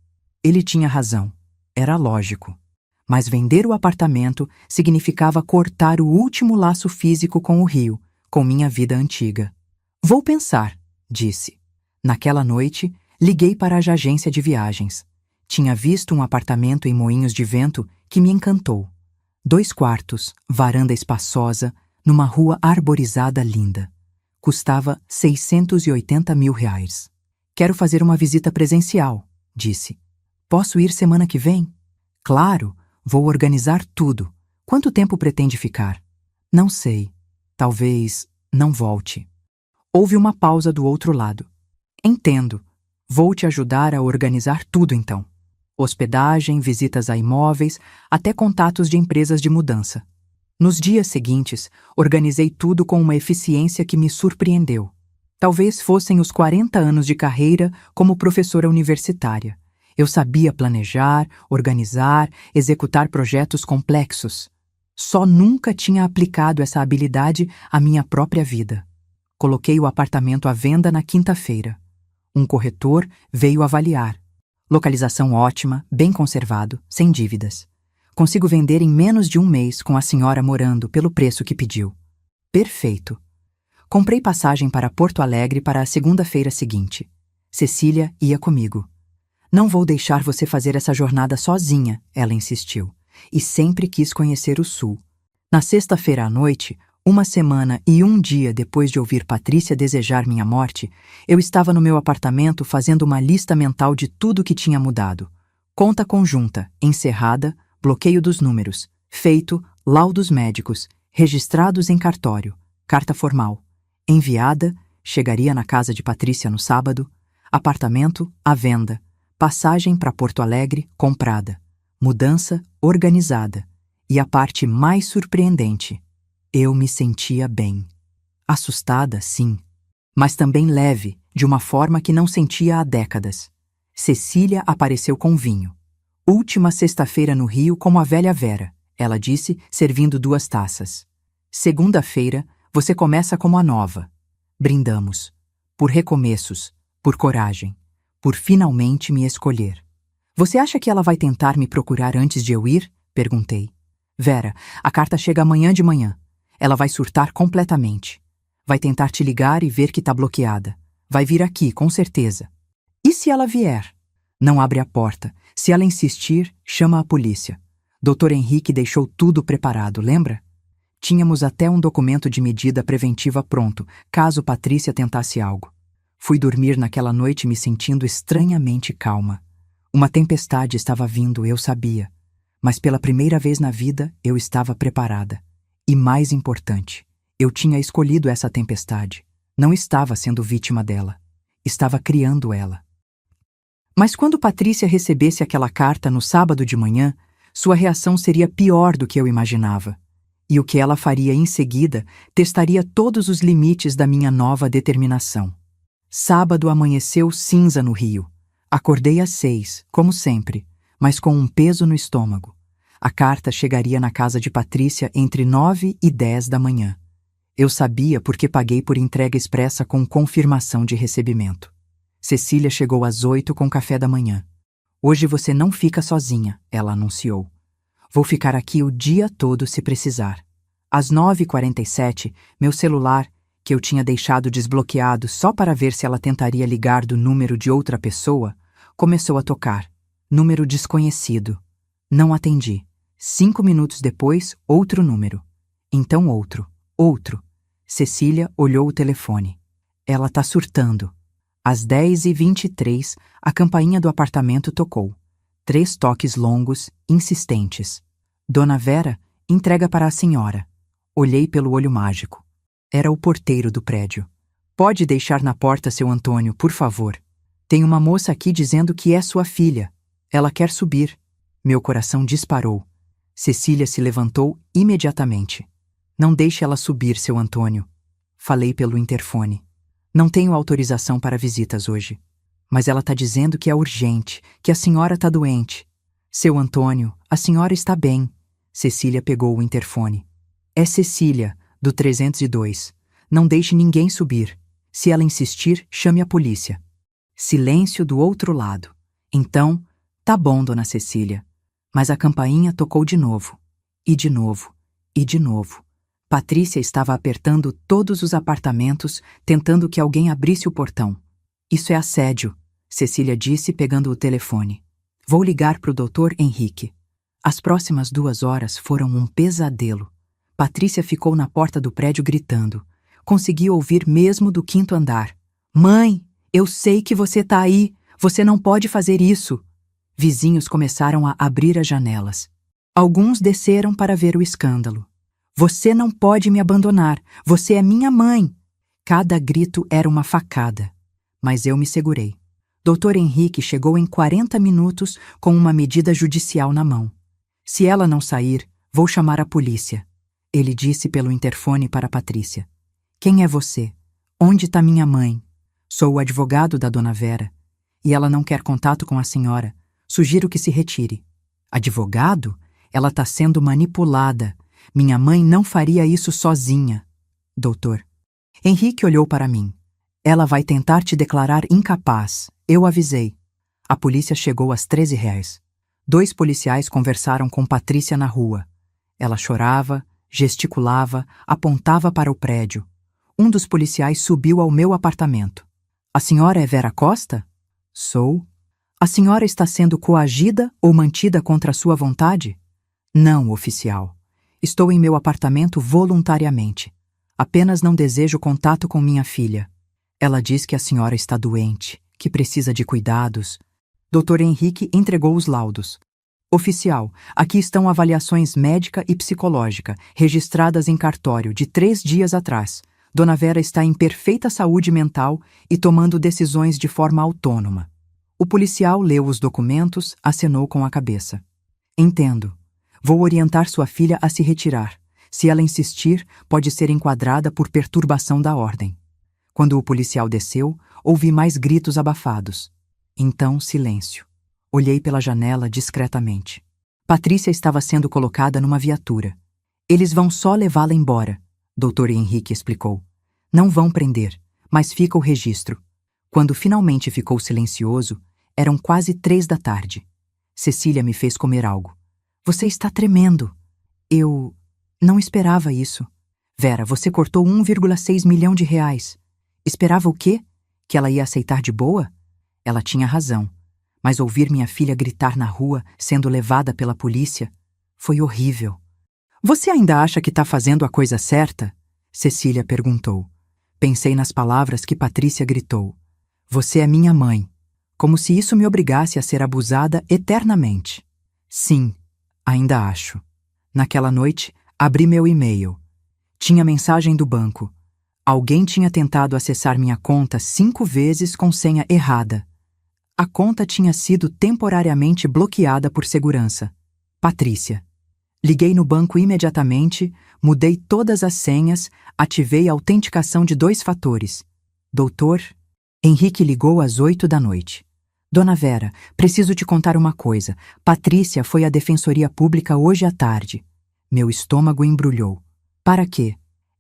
Ele tinha razão. Era lógico. Mas vender o apartamento significava cortar o último laço físico com o Rio, com minha vida antiga. Vou pensar, disse. Naquela noite, liguei para a agência de viagens. Tinha visto um apartamento em Moinhos de Vento que me encantou. 2 quartos, varanda espaçosa, numa rua arborizada linda. Custava 680 mil reais. Quero fazer uma visita presencial, disse. Posso ir semana que vem? Claro, vou organizar tudo. Quanto tempo pretende ficar? Não sei. Talvez não volte. Houve uma pausa do outro lado. Entendo. Vou te ajudar a organizar tudo então. Hospedagem, visitas a imóveis, até contatos de empresas de mudança. Nos dias seguintes, organizei tudo com uma eficiência que me surpreendeu. Talvez fossem os 40 anos de carreira como professora universitária. Eu sabia planejar, organizar, executar projetos complexos. Só nunca tinha aplicado essa habilidade à minha própria vida. Coloquei o apartamento à venda na quinta-feira. Um corretor veio avaliar. Localização ótima, bem conservado, sem dívidas. Consigo vender em menos de um mês com a senhora morando pelo preço que pediu. Perfeito. Comprei passagem para Porto Alegre para a segunda-feira seguinte. Cecília ia comigo. Não vou deixar você fazer essa jornada sozinha, ela insistiu, e sempre quis conhecer o Sul. Na sexta-feira à noite, 1 semana e 1 dia depois de ouvir Patrícia desejar minha morte, eu estava no meu apartamento fazendo uma lista mental de tudo que tinha mudado. Conta conjunta, encerrada, bloqueio dos números, feito, laudos médicos, registrados em cartório, carta formal, enviada, chegaria na casa de Patrícia no sábado, apartamento à venda, passagem para Porto Alegre comprada, mudança organizada e a parte mais surpreendente, eu me sentia bem. Assustada, sim, mas também leve, de uma forma que não sentia há décadas. Cecília apareceu com vinho. Última sexta-feira no Rio como a velha Vera, ela disse, servindo 2 taças. Segunda-feira, você começa como a nova. Brindamos. Por recomeços, por coragem, por finalmente me escolher. Você acha que ela vai tentar me procurar antes de eu ir? Perguntei. Vera, a carta chega amanhã de manhã. Ela vai surtar completamente. Vai tentar te ligar e ver que tá bloqueada. Vai vir aqui, com certeza. E se ela vier? Não abre a porta. Se ela insistir, chama a polícia. Dr. Henrique deixou tudo preparado, lembra? Tínhamos até um documento de medida preventiva pronto, caso Patrícia tentasse algo. Fui dormir naquela noite me sentindo estranhamente calma. Uma tempestade estava vindo, eu sabia. Mas pela primeira vez na vida, eu estava preparada. E mais importante, eu tinha escolhido essa tempestade. Não estava sendo vítima dela. Estava criando ela. Mas quando Patrícia recebesse aquela carta no sábado de manhã, sua reação seria pior do que eu imaginava. E o que ela faria em seguida testaria todos os limites da minha nova determinação. Sábado amanheceu cinza no Rio. Acordei às 6, como sempre, mas com um peso no estômago. A carta chegaria na casa de Patrícia entre 9 e 10 da manhã. Eu sabia porque paguei por entrega expressa com confirmação de recebimento. Cecília chegou às 8 com café da manhã. Hoje você não fica sozinha, ela anunciou. Vou ficar aqui o dia todo se precisar. Às 9h47, meu celular, que eu tinha deixado desbloqueado só para ver se ela tentaria ligar do número de outra pessoa, começou a tocar. Número desconhecido. Não atendi. 5 minutos depois, outro número. Então outro. Cecília olhou o telefone. Ela tá surtando. Às 10h23, a campainha do apartamento tocou. 3 toques longos, insistentes. Dona Vera, entrega para a senhora. Olhei pelo olho mágico. Era o porteiro do prédio. Pode deixar na porta, seu Antônio, por favor. Tem uma moça aqui dizendo que é sua filha. Ela quer subir. Meu coração disparou. Cecília se levantou imediatamente. Não deixe ela subir, seu Antônio. Falei pelo interfone. Não tenho autorização para visitas hoje. Mas ela está dizendo que é urgente, que a senhora está doente. Seu Antônio, a senhora está bem. Cecília pegou o interfone. É Cecília, Do 302. Não deixe ninguém subir. Se ela insistir, chame a polícia. Silêncio do outro lado. Então, tá bom, dona Cecília. Mas a campainha tocou de novo. E de novo. E de novo. Patrícia estava apertando todos os apartamentos, tentando que alguém abrisse o portão. Isso é assédio, Cecília disse pegando o telefone. Vou ligar para o Dr. Henrique. As próximas 2 horas foram um pesadelo. Patrícia ficou na porta do prédio gritando. Consegui ouvir mesmo do 5º andar. Mãe, eu sei que você tá aí. Você não pode fazer isso. Vizinhos começaram a abrir as janelas. Alguns desceram para ver o escândalo. Você não pode me abandonar. Você é minha mãe. Cada grito era uma facada. Mas eu me segurei. Dr. Henrique chegou em 40 minutos com uma medida judicial na mão. Se ela não sair, vou chamar a polícia. Ele disse pelo interfone para Patrícia. Quem é você? Onde está minha mãe? Sou o advogado da dona Vera. E ela não quer contato com a senhora. Sugiro que se retire. Advogado? Ela está sendo manipulada. Minha mãe não faria isso sozinha. Doutor. Henrique olhou para mim. Ela vai tentar te declarar incapaz. Eu avisei. A polícia chegou às 13h. 2 policiais conversaram com Patrícia na rua. Ela chorava, gesticulava, apontava para o prédio. Um dos policiais subiu ao meu apartamento. A senhora é Vera Costa? Sou. A senhora está sendo coagida ou mantida contra a sua vontade? Não, oficial. Estou em meu apartamento voluntariamente. Apenas não desejo contato com minha filha. Ela diz que a senhora está doente, que precisa de cuidados. Dr. Henrique entregou os laudos. Oficial, aqui estão avaliações médica e psicológica, registradas em cartório de 3 dias atrás. Dona Vera está em perfeita saúde mental e tomando decisões de forma autônoma. O policial leu os documentos, acenou com a cabeça. Entendo. Vou orientar sua filha a se retirar. Se ela insistir, pode ser enquadrada por perturbação da ordem. Quando o policial desceu, ouvi mais gritos abafados. Então, silêncio. Olhei pela janela discretamente. Patrícia estava sendo colocada numa viatura. Eles vão só levá-la embora, Dr. Henrique explicou. Não vão prender, mas fica o registro. Quando finalmente ficou silencioso, eram quase 3 da tarde. Cecília me fez comer algo. Você está tremendo. Eu não esperava isso. Vera, você cortou 1,6 milhão de reais. Esperava o quê? Que ela ia aceitar de boa? Ela tinha razão. Mas ouvir minha filha gritar na rua, sendo levada pela polícia, foi horrível. Você ainda acha que está fazendo a coisa certa? Cecília perguntou. Pensei nas palavras que Patrícia gritou. Você é minha mãe. Como se isso me obrigasse a ser abusada eternamente. Sim, ainda acho. Naquela noite, abri meu e-mail. Tinha mensagem do banco. Alguém tinha tentado acessar minha conta 5 vezes com senha errada. A conta tinha sido temporariamente bloqueada por segurança. Patrícia. Liguei no banco imediatamente, mudei todas as senhas, ativei a autenticação de 2 fatores. Doutor, Henrique ligou às 8 da noite. Dona Vera, preciso te contar uma coisa. Patrícia foi à Defensoria Pública hoje à tarde. Meu estômago embrulhou. Para quê?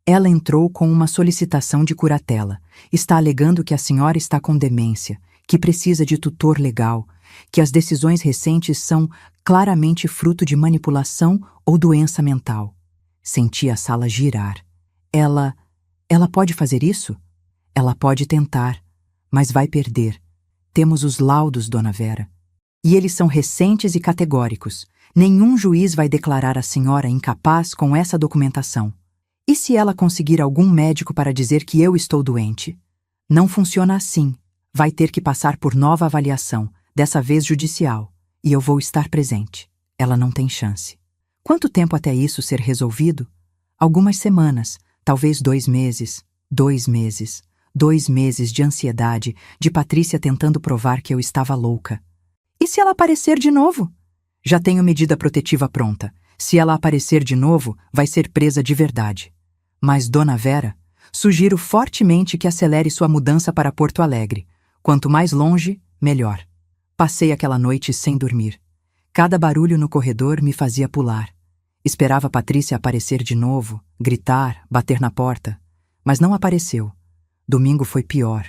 Ela entrou com uma solicitação de curatela. Está alegando que a senhora está com demência, que precisa de tutor legal, que as decisões recentes são claramente fruto de manipulação ou doença mental. Senti a sala girar. Ela pode fazer isso? Ela pode tentar, mas vai perder. Temos os laudos, Dona Vera. E eles são recentes e categóricos. Nenhum juiz vai declarar a senhora incapaz com essa documentação. E se ela conseguir algum médico para dizer que eu estou doente? Não funciona assim. Vai ter que passar por nova avaliação, dessa vez judicial, e eu vou estar presente. Ela não tem chance. Quanto tempo até isso ser resolvido? Algumas semanas, talvez 2 meses, 2 meses, 2 meses de ansiedade, de Patrícia tentando provar que eu estava louca. E se ela aparecer de novo? Já tenho medida protetiva pronta. Se ela aparecer de novo, vai ser presa de verdade. Mas, Dona Vera, sugiro fortemente que acelere sua mudança para Porto Alegre. Quanto mais longe, melhor. Passei aquela noite sem dormir. Cada barulho no corredor me fazia pular. Esperava Patrícia aparecer de novo, gritar, bater na porta, mas não apareceu. Domingo foi pior.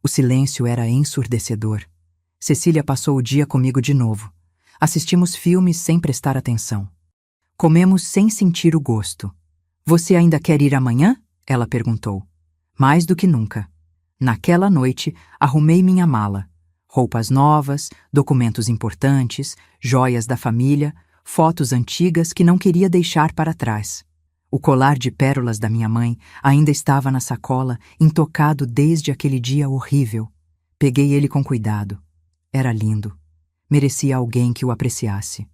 O silêncio era ensurdecedor. Cecília passou o dia comigo de novo. Assistimos filmes sem prestar atenção. Comemos sem sentir o gosto. Você ainda quer ir amanhã? Ela perguntou. Mais do que nunca. Naquela noite, arrumei minha mala. Roupas novas, documentos importantes, joias da família, fotos antigas que não queria deixar para trás. O colar de pérolas da minha mãe ainda estava na sacola, intocado desde aquele dia horrível. Peguei ele com cuidado. Era lindo. Merecia alguém que o apreciasse.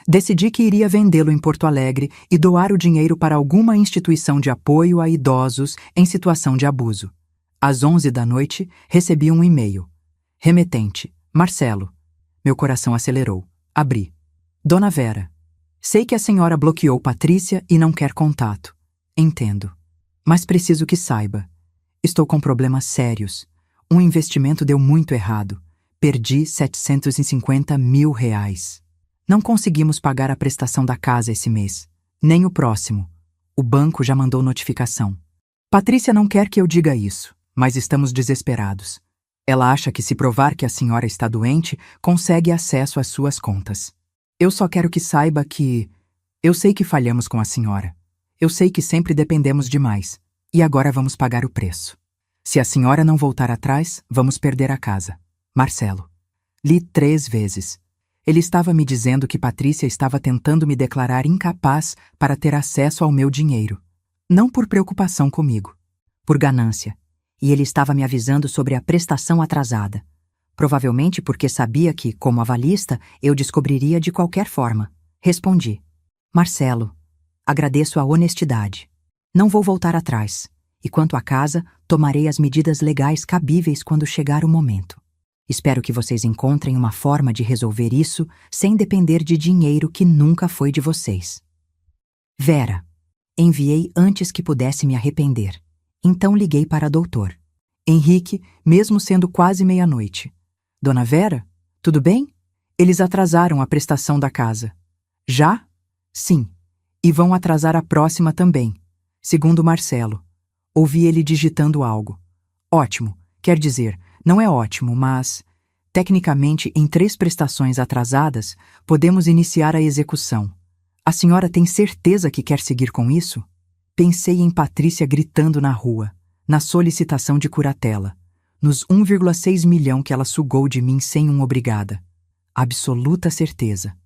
Decidi que iria vendê-lo em Porto Alegre e doar o dinheiro para alguma instituição de apoio a idosos em situação de abuso. Às 11 da noite, recebi um e-mail. Remetente, Marcelo. Meu coração acelerou. Abri. Dona Vera. Sei que a senhora bloqueou Patrícia e não quer contato. Entendo. Mas preciso que saiba. Estou com problemas sérios. Um investimento deu muito errado. Perdi R$750 mil. Não conseguimos pagar a prestação da casa esse mês. Nem o próximo. O banco já mandou notificação. Patrícia não quer que eu diga isso, mas estamos desesperados. Ela acha que se provar que a senhora está doente, consegue acesso às suas contas. Eu só quero que saiba que... Eu sei que falhamos com a senhora. Eu sei que sempre dependemos demais. E agora vamos pagar o preço. Se a senhora não voltar atrás, vamos perder a casa. Marcelo. Li 3 vezes. Ele estava me dizendo que Patrícia estava tentando me declarar incapaz para ter acesso ao meu dinheiro. Não por preocupação comigo. Por ganância. E ele estava me avisando sobre a prestação atrasada. Provavelmente porque sabia que, como avalista, eu descobriria de qualquer forma. Respondi. Marcelo, agradeço a honestidade. Não vou voltar atrás. E quanto à casa, tomarei as medidas legais cabíveis quando chegar o momento. Espero que vocês encontrem uma forma de resolver isso sem depender de dinheiro que nunca foi de vocês. Vera. Enviei antes que pudesse me arrepender. Então liguei para doutor. Henrique, mesmo sendo quase meia-noite. Dona Vera, tudo bem? Eles atrasaram a prestação da casa. Já? Sim. E vão atrasar a próxima também, segundo Marcelo. Ouvi ele digitando algo. Ótimo. Quer dizer, não é ótimo, mas... Tecnicamente, em 3 prestações atrasadas, podemos iniciar a execução. A senhora tem certeza que quer seguir com isso? Pensei em Patrícia gritando na rua, na solicitação de curatela, nos 1,6 milhão que ela sugou de mim sem um obrigada. Absoluta certeza.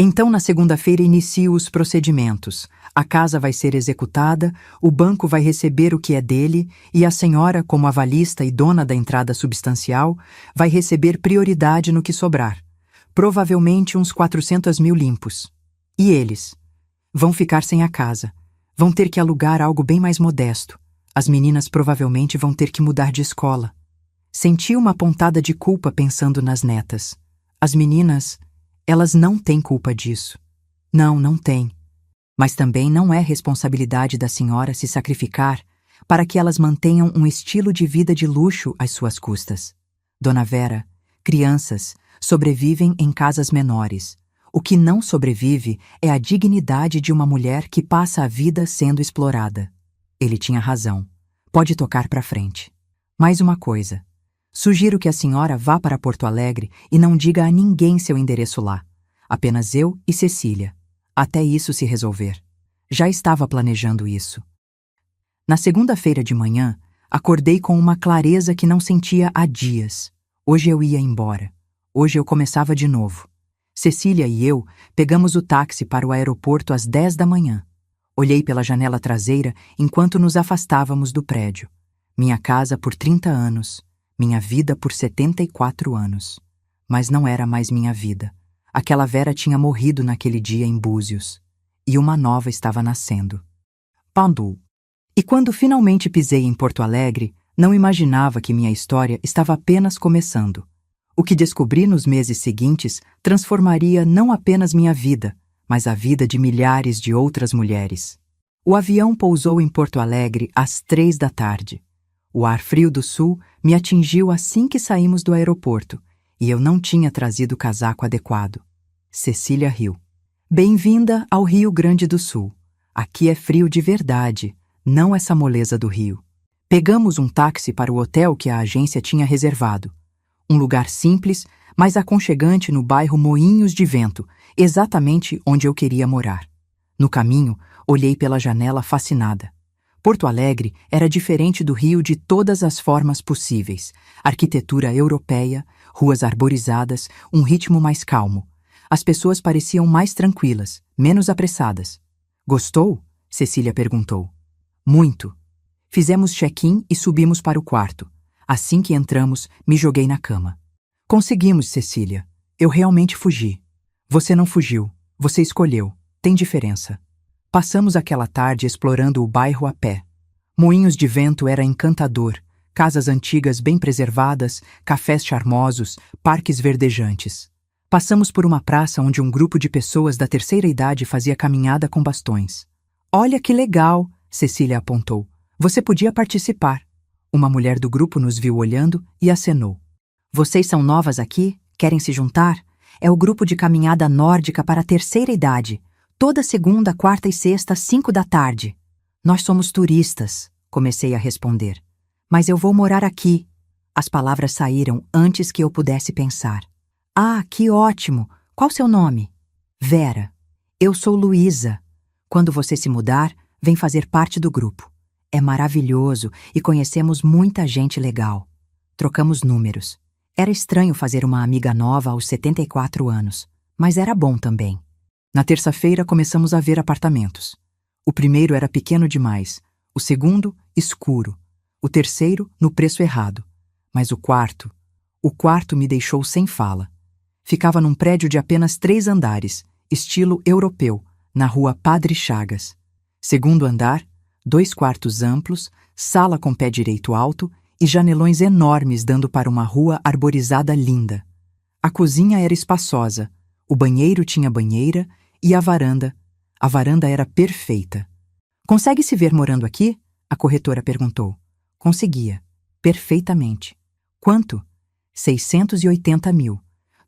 Então, na segunda-feira, inicio os procedimentos. A casa vai ser executada, o banco vai receber o que é dele e a senhora, como avalista e dona da entrada substancial, vai receber prioridade no que sobrar. Provavelmente uns 400 mil limpos. E eles? Vão ficar sem a casa. Vão ter que alugar algo bem mais modesto. As meninas provavelmente vão ter que mudar de escola. Senti uma pontada de culpa pensando nas netas. As meninas, elas não têm culpa disso. Não têm. Mas também não é responsabilidade da senhora se sacrificar para que elas mantenham um estilo de vida de luxo às suas custas. Dona Vera, crianças sobrevivem em casas menores. O que não sobrevive é a dignidade de uma mulher que passa a vida sendo explorada. Ele tinha razão. Pode tocar para frente. Mais uma coisa. Sugiro que a senhora vá para Porto Alegre e não diga a ninguém seu endereço lá. Apenas eu e Cecília. Até isso se resolver. Já estava planejando isso. Na segunda-feira de manhã, acordei com uma clareza que não sentia há dias. Hoje eu ia embora. Hoje eu começava de novo. Cecília e eu pegamos o táxi para o aeroporto às 10 da manhã. Olhei pela janela traseira enquanto nos afastávamos do prédio. Minha casa por 30 anos. Minha vida por 74 anos. Mas não era mais minha vida. Aquela Vera tinha morrido naquele dia em Búzios. E uma nova estava nascendo. Pandu. E quando finalmente pisei em Porto Alegre, não imaginava que minha história estava apenas começando. O que descobri nos meses seguintes transformaria não apenas minha vida, mas a vida de milhares de outras mulheres. O avião pousou em Porto Alegre às 3 da tarde. O ar frio do sul me atingiu assim que saímos do aeroporto, e eu não tinha trazido o casaco adequado. Cecília riu. Bem-vinda ao Rio Grande do Sul. Aqui é frio de verdade, não essa moleza do Rio. Pegamos um táxi para o hotel que a agência tinha reservado. Um lugar simples, mas aconchegante no bairro Moinhos de Vento, exatamente onde eu queria morar. No caminho, olhei pela janela fascinada. Porto Alegre era diferente do Rio de todas as formas possíveis. Arquitetura europeia, ruas arborizadas, um ritmo mais calmo. As pessoas pareciam mais tranquilas, menos apressadas. Gostou? Cecília perguntou. Muito. Fizemos check-in e subimos para o quarto. Assim que entramos, me joguei na cama. Conseguimos, Cecília. Eu realmente fugi. Você não fugiu. Você escolheu. Tem diferença. Passamos aquela tarde explorando o bairro a pé. Moinhos de Vento era encantador. Casas antigas bem preservadas, cafés charmosos, parques verdejantes. Passamos por uma praça onde um grupo de pessoas da terceira idade fazia caminhada com bastões. Olha que legal, Cecília apontou. Você podia participar. Uma mulher do grupo nos viu olhando e acenou. Vocês são novas aqui? Querem se juntar? É o grupo de caminhada nórdica para a terceira idade. Toda segunda, quarta e sexta, 5 da tarde. Nós somos turistas, comecei a responder. Mas eu vou morar aqui. As palavras saíram antes que eu pudesse pensar. Ah, que ótimo! Qual seu nome? Vera. Eu sou Luísa. Quando você se mudar, vem fazer parte do grupo. É maravilhoso e conhecemos muita gente legal. Trocamos números. Era estranho fazer uma amiga nova aos 74 anos, mas era bom também. Na terça-feira começamos a ver apartamentos. O primeiro era pequeno demais, o segundo, escuro, o terceiro, no preço errado. Mas o quarto me deixou sem fala. Ficava num prédio de apenas 3 andares, estilo europeu, na rua Padre Chagas. Segundo andar, 2 quartos amplos, sala com pé direito alto e janelões enormes dando para uma rua arborizada linda. A cozinha era espaçosa, o banheiro tinha banheira e a varanda era perfeita. Consegue se ver morando aqui? A corretora perguntou. Conseguia. Perfeitamente. Quanto? 680 mil.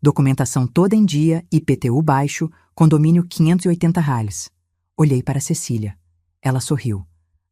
Documentação toda em dia, IPTU baixo, condomínio 580 reais. Olhei para Cecília. Ela sorriu.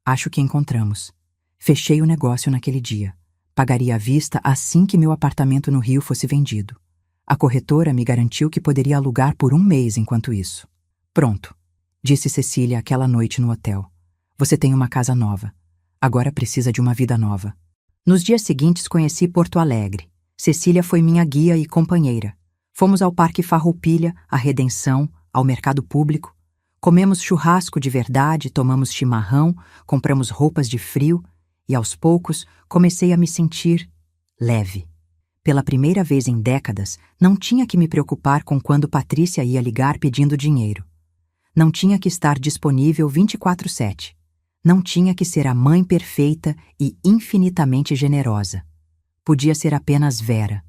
Acho que encontramos. Fechei o negócio naquele dia. Pagaria à vista assim que meu apartamento no Rio fosse vendido. A corretora me garantiu que poderia alugar por 1 mês enquanto isso. Pronto, disse Cecília aquela noite no hotel. Você tem uma casa nova. Agora precisa de uma vida nova. Nos dias seguintes conheci Porto Alegre. Cecília foi minha guia e companheira. Fomos ao Parque Farroupilha, à Redenção, ao Mercado Público. Comemos churrasco de verdade, tomamos chimarrão, compramos roupas de frio e, aos poucos, comecei a me sentir leve. Pela primeira vez em décadas, não tinha que me preocupar com quando Patrícia ia ligar pedindo dinheiro. Não tinha que estar disponível 24/7. Não tinha que ser a mãe perfeita e infinitamente generosa. Podia ser apenas Vera.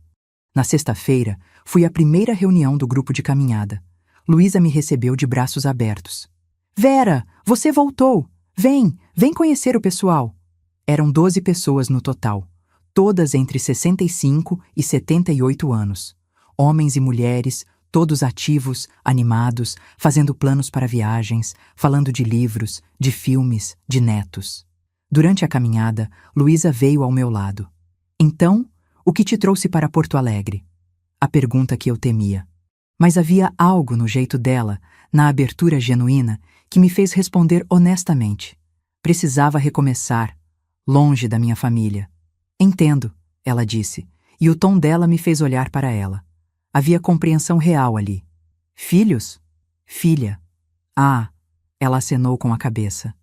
Na sexta-feira, fui à primeira reunião do grupo de caminhada. Luísa me recebeu de braços abertos. Vera, você voltou! Vem conhecer o pessoal! Eram 12 pessoas no total, todas entre 65 e 78 anos. Homens e mulheres, todos ativos, animados, fazendo planos para viagens, falando de livros, de filmes, de netos. Durante a caminhada, Luísa veio ao meu lado. Então, o que te trouxe para Porto Alegre? A pergunta que eu temia. Mas havia algo no jeito dela, na abertura genuína, que me fez responder honestamente. Precisava recomeçar, longe da minha família. Entendo, ela disse, e o tom dela me fez olhar para ela. Havia compreensão real ali. Filhos? Filha. Ah, ela acenou com a cabeça.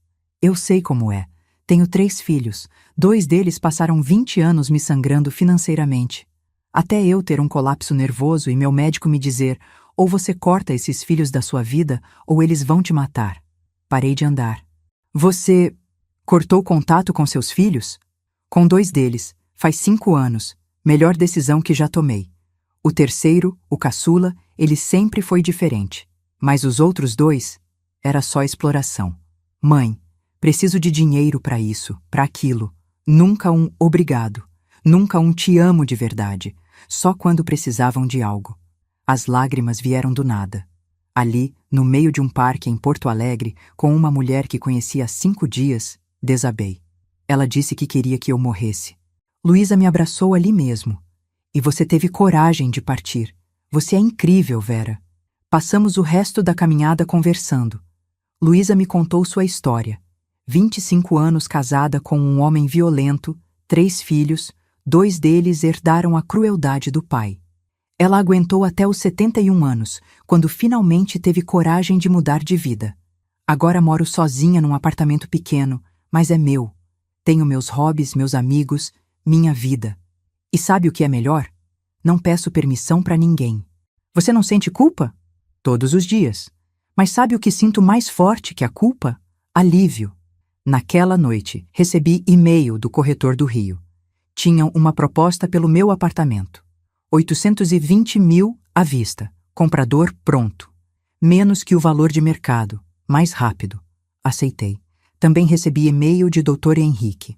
Eu sei como é. Tenho 3 filhos. 2 deles passaram 20 anos me sangrando financeiramente. Até eu ter um colapso nervoso e meu médico me dizer: ou você corta esses filhos da sua vida, ou eles vão te matar. Parei de andar. Você cortou contato com seus filhos? Com 2 deles. Faz 5 anos. Melhor decisão que já tomei. O terceiro, o caçula, ele sempre foi diferente. Mas os outros 2, era só exploração. Mãe, preciso de dinheiro para isso, para aquilo. Nunca um obrigado. Nunca um te amo de verdade. Só quando precisavam de algo. As lágrimas vieram do nada. Ali, no meio de um parque em Porto Alegre, com uma mulher que conhecia há 5 dias, desabei. Ela disse que queria que eu morresse. Luísa me abraçou ali mesmo. E você teve coragem de partir. Você é incrível, Vera. Passamos o resto da caminhada conversando. Luísa me contou sua história. 25 anos casada com um homem violento, 3 filhos, 2 deles herdaram a crueldade do pai. Ela aguentou até os 71 anos, quando finalmente teve coragem de mudar de vida. Agora moro sozinha num apartamento pequeno, mas é meu. Tenho meus hobbies, meus amigos, minha vida. E sabe o que é melhor? Não peço permissão para ninguém. Você não sente culpa? Todos os dias. Mas sabe o que sinto mais forte que a culpa? Alívio. Naquela noite, recebi e-mail do corretor do Rio. Tinham uma proposta pelo meu apartamento. 820 mil à vista. Comprador pronto. Menos que o valor de mercado. Mais rápido. Aceitei. Também recebi e-mail de Dr. Henrique.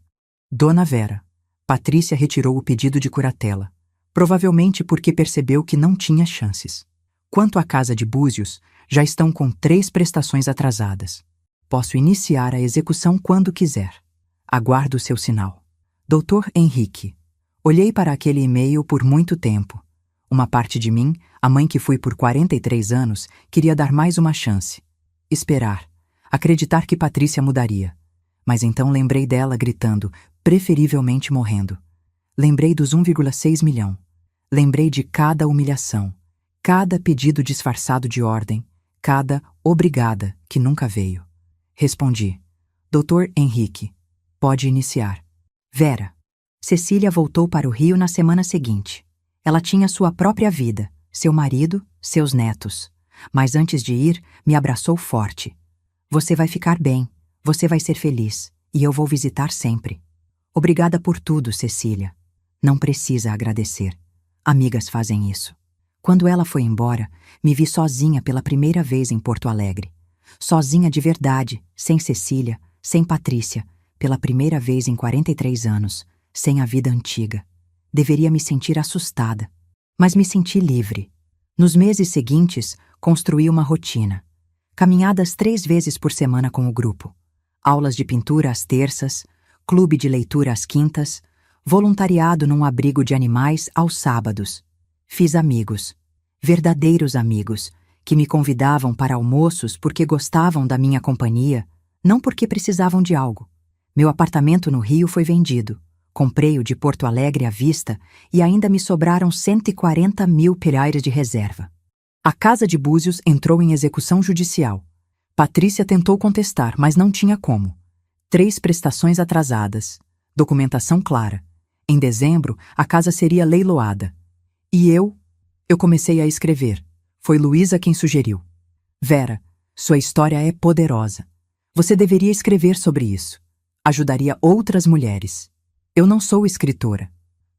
Dona Vera. Patrícia retirou o pedido de curatela. Provavelmente porque percebeu que não tinha chances. Quanto à casa de Búzios, já estão com 3 prestações atrasadas. Posso iniciar a execução quando quiser. Aguardo seu sinal. Dr. Henrique. Olhei para aquele e-mail por muito tempo. Uma parte de mim, a mãe que fui por 43 anos, queria dar mais uma chance. Esperar. Acreditar que Patrícia mudaria. Mas então lembrei dela gritando, preferivelmente morrendo. Lembrei dos 1,6 milhão. Lembrei de cada humilhação, cada pedido disfarçado de ordem, cada obrigada que nunca veio. Respondi. Dr. Henrique, pode iniciar. Vera. Cecília voltou para o Rio na semana seguinte. Ela tinha sua própria vida, seu marido, seus netos. Mas antes de ir, me abraçou forte. Você vai ficar bem, você vai ser feliz, e eu vou visitar sempre. Obrigada por tudo, Cecília. Não precisa agradecer. Amigas fazem isso. Quando ela foi embora, me vi sozinha pela primeira vez em Porto Alegre. Sozinha de verdade, sem Cecília, sem Patrícia, pela primeira vez em 43 anos, sem a vida antiga. Deveria me sentir assustada, mas me senti livre. Nos meses seguintes, construí uma rotina. Caminhadas 3 vezes por semana com o grupo. Aulas de pintura às terças, clube de leitura às quintas, voluntariado num abrigo de animais aos sábados. Fiz amigos, verdadeiros amigos, que me convidavam para almoços porque gostavam da minha companhia, não porque precisavam de algo. Meu apartamento no Rio foi vendido. Comprei o de Porto Alegre à vista e ainda me sobraram 140 mil reais de reserva. A casa de Búzios entrou em execução judicial. Patrícia tentou contestar, mas não tinha como. 3 prestações atrasadas. Documentação clara. Em dezembro, a casa seria leiloada. E eu comecei a escrever. Foi Luísa quem sugeriu. Vera, sua história é poderosa. Você deveria escrever sobre isso. Ajudaria outras mulheres. Eu não sou escritora.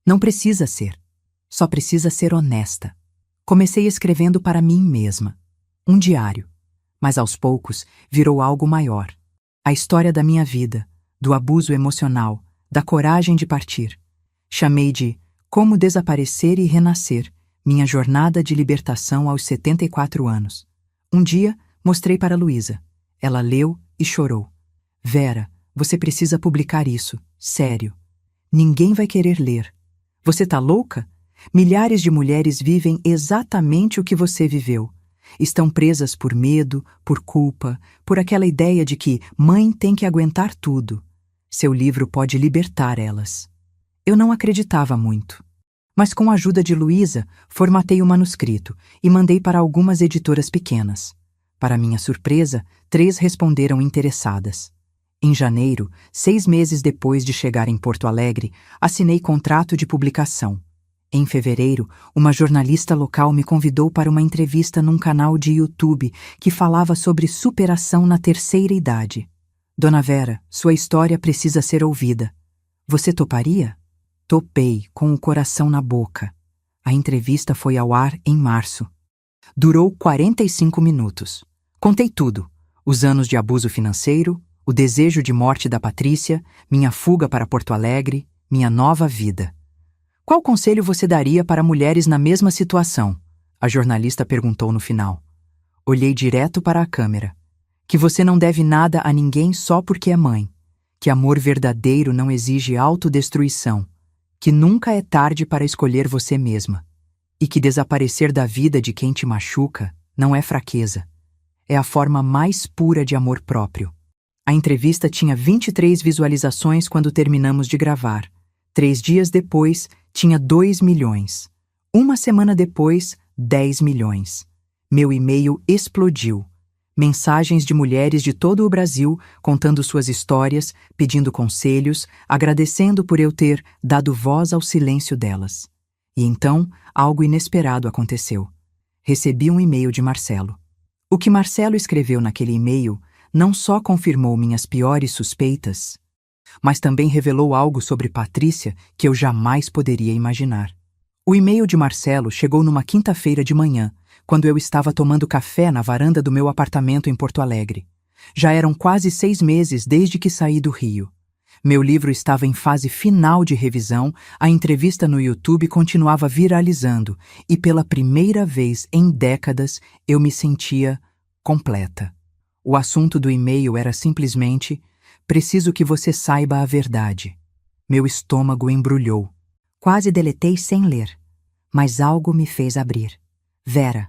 Não precisa ser. Só precisa ser honesta. Comecei escrevendo para mim mesma. Um diário. Mas aos poucos virou algo maior. A história da minha vida, do abuso emocional, da coragem de partir. Chamei de Como Desaparecer e Renascer, minha jornada de libertação aos 74 anos. Um dia, mostrei para Luísa. Ela leu e chorou. Vera, você precisa publicar isso, sério. Ninguém vai querer ler. Você tá louca? Milhares de mulheres vivem exatamente o que você viveu. Estão presas por medo, por culpa, por aquela ideia de que mãe tem que aguentar tudo. Seu livro pode libertar elas. Eu não acreditava muito. Mas com a ajuda de Luísa, formatei o manuscrito e mandei para algumas editoras pequenas. Para minha surpresa, 3 responderam interessadas. Em janeiro, 6 meses depois de chegar em Porto Alegre, assinei contrato de publicação. Em fevereiro, uma jornalista local me convidou para uma entrevista num canal de YouTube que falava sobre superação na terceira idade. Dona Vera, sua história precisa ser ouvida. Você toparia? Topei, com o coração na boca. A entrevista foi ao ar em março. Durou 45 minutos. Contei tudo: os anos de abuso financeiro, o desejo de morte da Patrícia, minha fuga para Porto Alegre, minha nova vida. Qual conselho você daria para mulheres na mesma situação? A jornalista perguntou no final. Olhei direto para a câmera. Que você não deve nada a ninguém só porque é mãe. Que amor verdadeiro não exige autodestruição. Que nunca é tarde para escolher você mesma. E que desaparecer da vida de quem te machuca não é fraqueza. É a forma mais pura de amor próprio. A entrevista tinha 23 visualizações quando terminamos de gravar. 3 dias depois, tinha 2 milhões. Uma semana depois, 10 milhões. Meu e-mail explodiu. Mensagens de mulheres de todo o Brasil contando suas histórias, pedindo conselhos, agradecendo por eu ter dado voz ao silêncio delas. E então, algo inesperado aconteceu. Recebi um e-mail de Marcelo. O que Marcelo escreveu naquele e-mail não só confirmou minhas piores suspeitas, mas também revelou algo sobre Patrícia que eu jamais poderia imaginar. O e-mail de Marcelo chegou numa quinta-feira de manhã, quando eu estava tomando café na varanda do meu apartamento em Porto Alegre. Já eram quase 6 meses desde que saí do Rio. Meu livro estava em fase final de revisão, a entrevista no YouTube continuava viralizando e pela primeira vez em décadas eu me sentia completa. O assunto do e-mail era simplesmente: preciso que você saiba a verdade. Meu estômago embrulhou. Quase deletei sem ler, mas algo me fez abrir. Vera,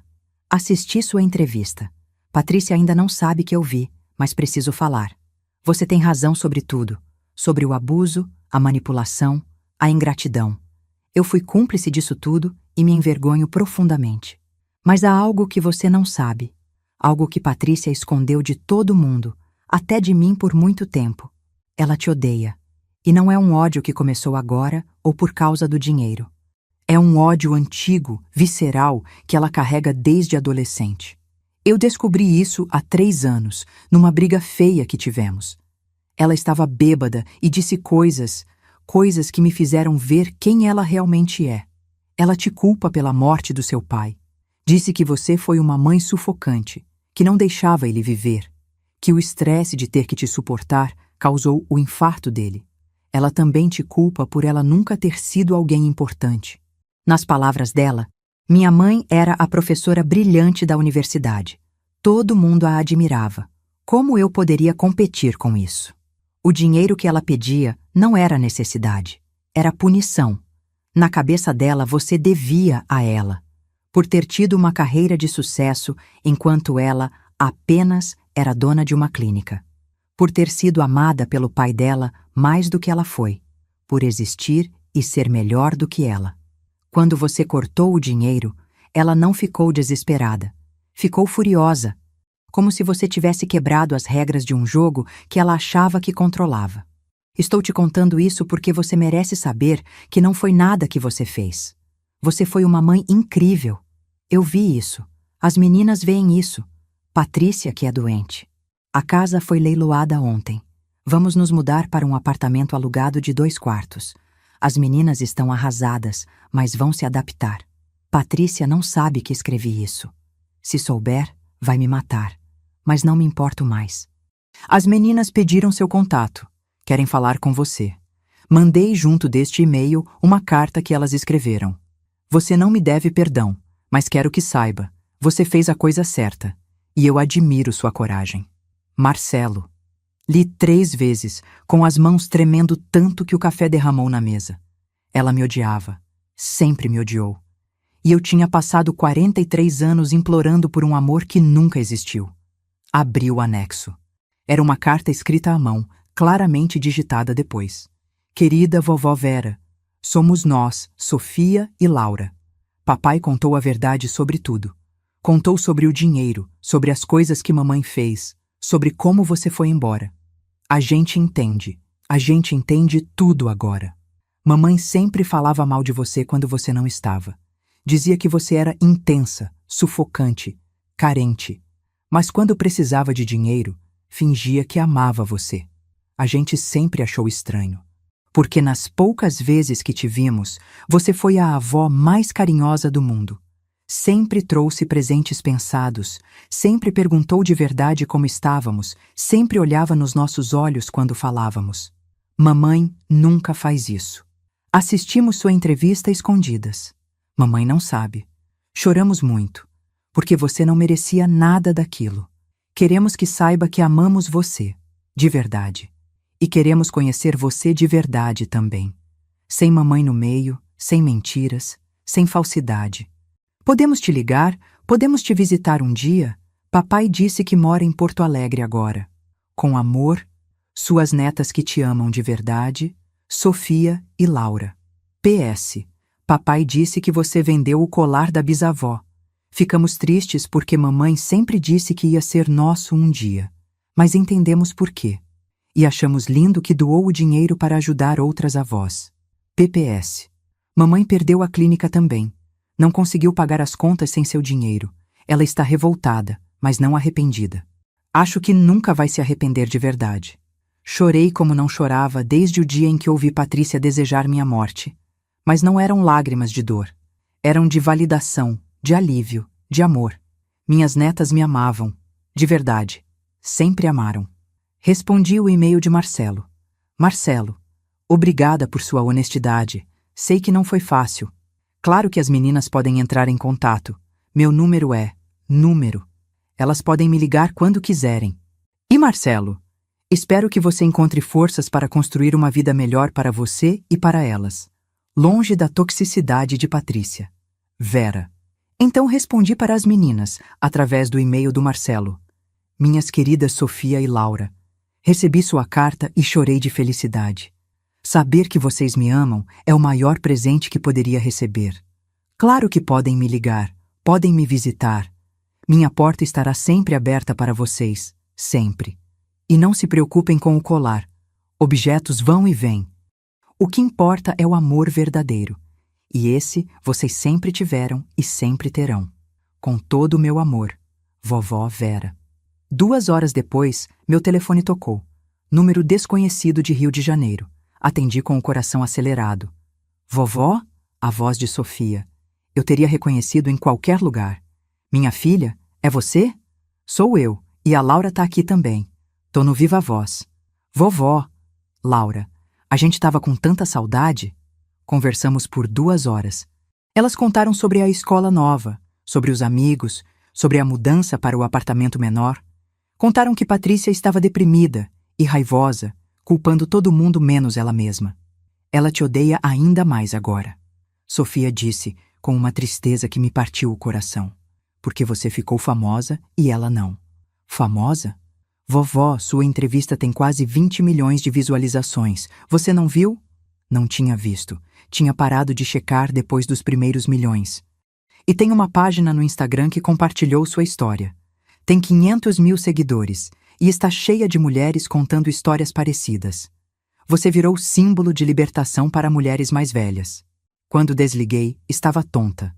assisti sua entrevista. Patrícia ainda não sabe que eu vi, mas preciso falar. Você tem razão sobre tudo. Sobre o abuso, a manipulação, a ingratidão. Eu fui cúmplice disso tudo e me envergonho profundamente. Mas há algo que você não sabe. Algo que Patrícia escondeu de todo mundo, até de mim por muito tempo. Ela te odeia. E não é um ódio que começou agora ou por causa do dinheiro. É um ódio antigo, visceral, que ela carrega desde adolescente. Eu descobri isso há 3 anos, numa briga feia que tivemos. Ela estava bêbada e disse coisas que me fizeram ver quem ela realmente é. Ela te culpa pela morte do seu pai. Disse que você foi uma mãe sufocante, que não deixava ele viver, que o estresse de ter que te suportar causou o infarto dele. Ela também te culpa por ela nunca ter sido alguém importante. Nas palavras dela, minha mãe era a professora brilhante da universidade. Todo mundo a admirava. Como eu poderia competir com isso? O dinheiro que ela pedia não era necessidade, era punição. Na cabeça dela, você devia a ela, por ter tido uma carreira de sucesso enquanto ela apenas era dona de uma clínica. Por ter sido amada pelo pai dela mais do que ela foi, por existir e ser melhor do que ela. Quando você cortou o dinheiro, ela não ficou desesperada. Ficou furiosa, como se você tivesse quebrado as regras de um jogo que ela achava que controlava. Estou te contando isso porque você merece saber que não foi nada que você fez. Você foi uma mãe incrível. Eu vi isso. As meninas veem isso. Patrícia, que é doente. A casa foi leiloada ontem. Vamos nos mudar para um apartamento alugado de 2 quartos. As meninas estão arrasadas, mas vão se adaptar. Patrícia não sabe que escrevi isso. Se souber, vai me matar. Mas não me importo mais. As meninas pediram seu contato. Querem falar com você. Mandei junto deste e-mail uma carta que elas escreveram. Você não me deve perdão, mas quero que saiba. Você fez a coisa certa. E eu admiro sua coragem. Marcelo. Li 3 vezes, com as mãos tremendo tanto que o café derramou na mesa. Ela me odiava. Sempre me odiou. E eu tinha passado 43 anos implorando por um amor que nunca existiu. Abri o anexo. Era uma carta escrita à mão, claramente digitada depois. Querida vovó Vera, somos nós, Sofia e Laura. Papai contou a verdade sobre tudo. Contou sobre o dinheiro, sobre as coisas que mamãe fez, sobre como você foi embora. A gente entende tudo agora. Mamãe sempre falava mal de você quando você não estava. Dizia que você era intensa, sufocante, carente. Mas quando precisava de dinheiro, fingia que amava você. A gente sempre achou estranho. Porque nas poucas vezes que te vimos, você foi a avó mais carinhosa do mundo. Sempre trouxe presentes pensados, sempre perguntou de verdade como estávamos, sempre olhava nos nossos olhos quando falávamos. Mamãe nunca faz isso. Assistimos sua entrevista escondidas. Mamãe não sabe. Choramos muito. porque você não merecia nada daquilo. Queremos que saiba que amamos você, de verdade. E queremos conhecer você de verdade também. Sem mamãe no meio, sem mentiras, sem falsidade. Podemos te ligar? Podemos te visitar um dia? Papai disse que mora em Porto Alegre agora. Com amor, suas netas que te amam de verdade, Sofia e Laura. PS. Papai disse que você vendeu o colar da bisavó. Ficamos tristes porque mamãe sempre disse que ia ser nosso um dia. Mas entendemos por quê. E achamos lindo que doou o dinheiro para ajudar outras avós. PPS. Mamãe perdeu a clínica também. Não conseguiu pagar as contas sem seu dinheiro. Ela está revoltada, mas não arrependida. Acho que nunca vai se arrepender de verdade. Chorei como não chorava desde o dia em que ouvi Patrícia desejar minha morte. Mas não eram lágrimas de dor. Eram de validação, de alívio, de amor. Minhas netas me amavam, de verdade. Sempre amaram. Respondi o e-mail de Marcelo. Marcelo, obrigada por sua honestidade. Sei que não foi fácil. Claro que as meninas podem entrar em contato. Meu número é número. Elas podem me ligar quando quiserem. E Marcelo, espero que você encontre forças para construir uma vida melhor para você e para elas. Longe da toxicidade de Patrícia. Vera. Então respondi para as meninas, através do e-mail do Marcelo. Minhas queridas Sofia e Laura, recebi sua carta e chorei de felicidade. Saber que vocês me amam é o maior presente que poderia receber. Claro que podem me ligar, podem me visitar. Minha porta estará sempre aberta para vocês, sempre. E não se preocupem com o colar. Objetos vão e vêm. O que importa é o amor verdadeiro. E esse vocês sempre tiveram e sempre terão. Com todo o meu amor. Vovó Vera. 2 horas depois, meu telefone tocou. Número desconhecido de Rio de Janeiro. Atendi com o coração acelerado. Vovó? A voz de Sofia. Eu teria reconhecido em qualquer lugar. Minha filha? É você? Sou eu, e a Laura tá aqui também. Tô no Viva Voz. Vovó. Laura. A gente tava com tanta saudade. Conversamos por 2 horas. Elas contaram sobre a escola nova, sobre os amigos, sobre a mudança para o apartamento menor. Contaram que Patrícia estava deprimida e raivosa, culpando todo mundo menos ela mesma. Ela te odeia ainda mais agora. Sofia disse, com uma tristeza que me partiu o coração. Porque você ficou famosa e ela não. Famosa? Vovó, sua entrevista tem quase 20 milhões de visualizações. Você não viu? Não tinha visto. Tinha parado de checar depois dos primeiros milhões. E tem uma página no Instagram que compartilhou sua história. Tem 500 mil seguidores e está cheia de mulheres contando histórias parecidas. Você virou símbolo de libertação para mulheres mais velhas. Quando desliguei, estava tonta.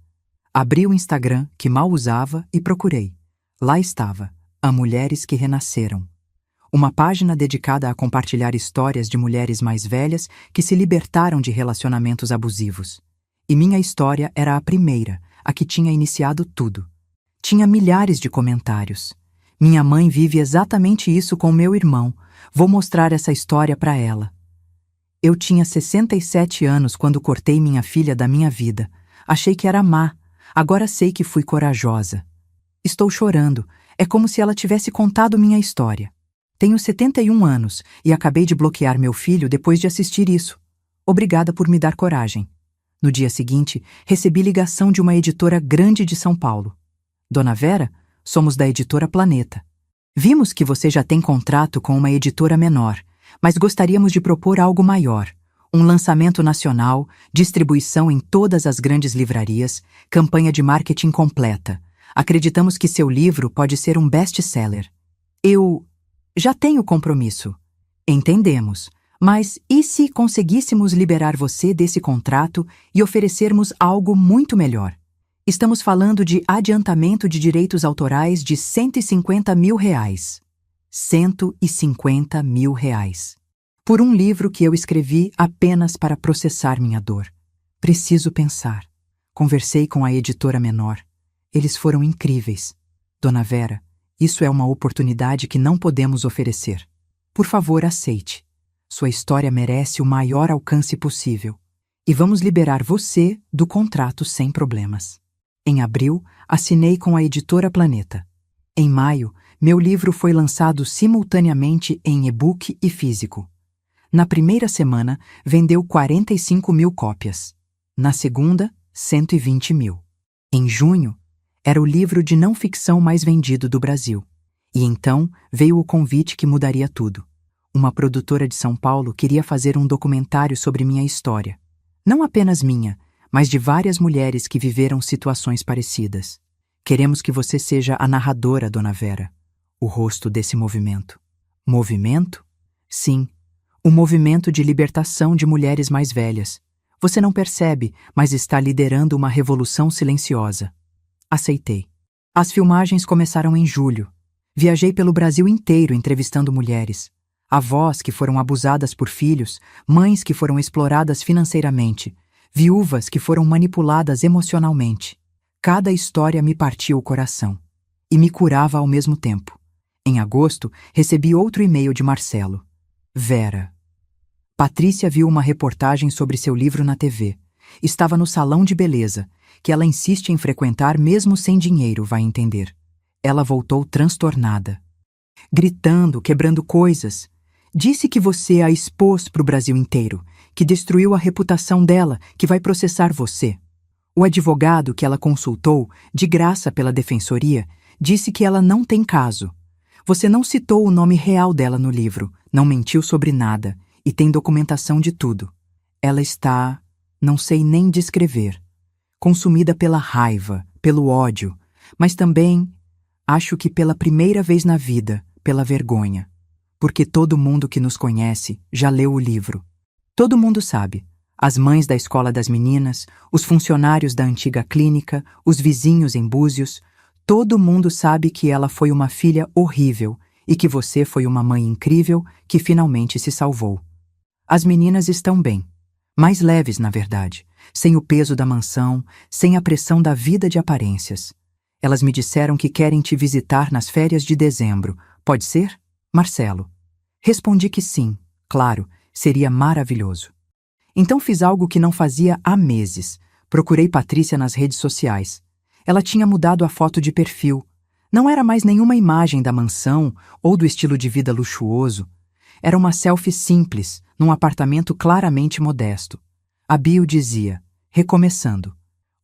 Abri o Instagram, que mal usava, e procurei. Lá estava, a Mulheres que Renasceram. Uma página dedicada a compartilhar histórias de mulheres mais velhas que se libertaram de relacionamentos abusivos. E minha história era a primeira, a que tinha iniciado tudo. Tinha milhares de comentários. Minha mãe vive exatamente isso com meu irmão. Vou mostrar essa história para ela. Eu tinha 67 anos quando cortei minha filha da minha vida. Achei que era má. Agora sei que fui corajosa. Estou chorando. É como se ela tivesse contado minha história. Tenho 71 anos e acabei de bloquear meu filho depois de assistir isso. Obrigada por me dar coragem. No dia seguinte, recebi ligação de uma editora grande de São Paulo. Dona Vera, somos da editora Planeta. Vimos que você já tem contrato com uma editora menor, mas gostaríamos de propor algo maior. Um lançamento nacional, distribuição em todas as grandes livrarias, campanha de marketing completa. Acreditamos que seu livro pode ser um best-seller. Eu já tenho compromisso. Entendemos. Mas e se conseguíssemos liberar você desse contrato e oferecermos algo muito melhor? Estamos falando de adiantamento de direitos autorais de R$150 mil. R$150 mil. Por um livro que eu escrevi apenas para processar minha dor. Preciso pensar. Conversei com a editora menor. Eles foram incríveis. Dona Vera, isso é uma oportunidade que não podemos oferecer. Por favor, aceite. Sua história merece o maior alcance possível. E vamos liberar você do contrato sem problemas. Em abril, assinei com a editora Planeta. Em maio, meu livro foi lançado simultaneamente em e-book e físico. Na primeira semana, vendeu 45.000 cópias. Na segunda, 120.000. Em junho, era o livro de não ficção mais vendido do Brasil. E então veio o convite que mudaria tudo. Uma produtora de São Paulo queria fazer um documentário sobre minha história. Não apenas minha, mas de várias mulheres que viveram situações parecidas. Queremos que você seja a narradora, Dona Vera, o rosto desse movimento. Movimento? Sim, o movimento de libertação de mulheres mais velhas. Você não percebe, mas está liderando uma revolução silenciosa. Aceitei. As filmagens começaram em julho. Viajei pelo Brasil inteiro entrevistando mulheres. Avós que foram abusadas por filhos, mães que foram exploradas financeiramente, viúvas que foram manipuladas emocionalmente. Cada história me partia o coração. E me curava ao mesmo tempo. Em agosto, recebi outro e-mail de Marcelo. Vera. Patrícia viu uma reportagem sobre seu livro na TV. Estava no salão de beleza, que ela insiste em frequentar mesmo sem dinheiro, vai entender. Ela voltou transtornada. Gritando, quebrando coisas. Disse que você a expôs para o Brasil inteiro, que destruiu a reputação dela, que vai processar você. O advogado que ela consultou, de graça pela defensoria, disse que ela não tem caso. Você não citou o nome real dela no livro, não mentiu sobre nada, e tem documentação de tudo. Ela está, não sei nem descrever, consumida pela raiva, pelo ódio, mas também, acho que pela primeira vez na vida, pela vergonha. Porque todo mundo que nos conhece já leu o livro. Todo mundo sabe. As mães da escola das meninas, os funcionários da antiga clínica, os vizinhos em Búzios, todo mundo sabe que ela foi uma filha horrível e que você foi uma mãe incrível que finalmente se salvou. As meninas estão bem. Mais leves, na verdade. Sem o peso da mansão, sem a pressão da vida de aparências. Elas me disseram que querem te visitar nas férias de dezembro. Pode ser? Marcelo. Respondi que sim, claro, seria maravilhoso. Então fiz algo que não fazia há meses. Procurei Patrícia nas redes sociais. Ela tinha mudado a foto de perfil. Não era mais nenhuma imagem da mansão ou do estilo de vida luxuoso. Era uma selfie simples, num apartamento claramente modesto. A bio dizia, recomeçando.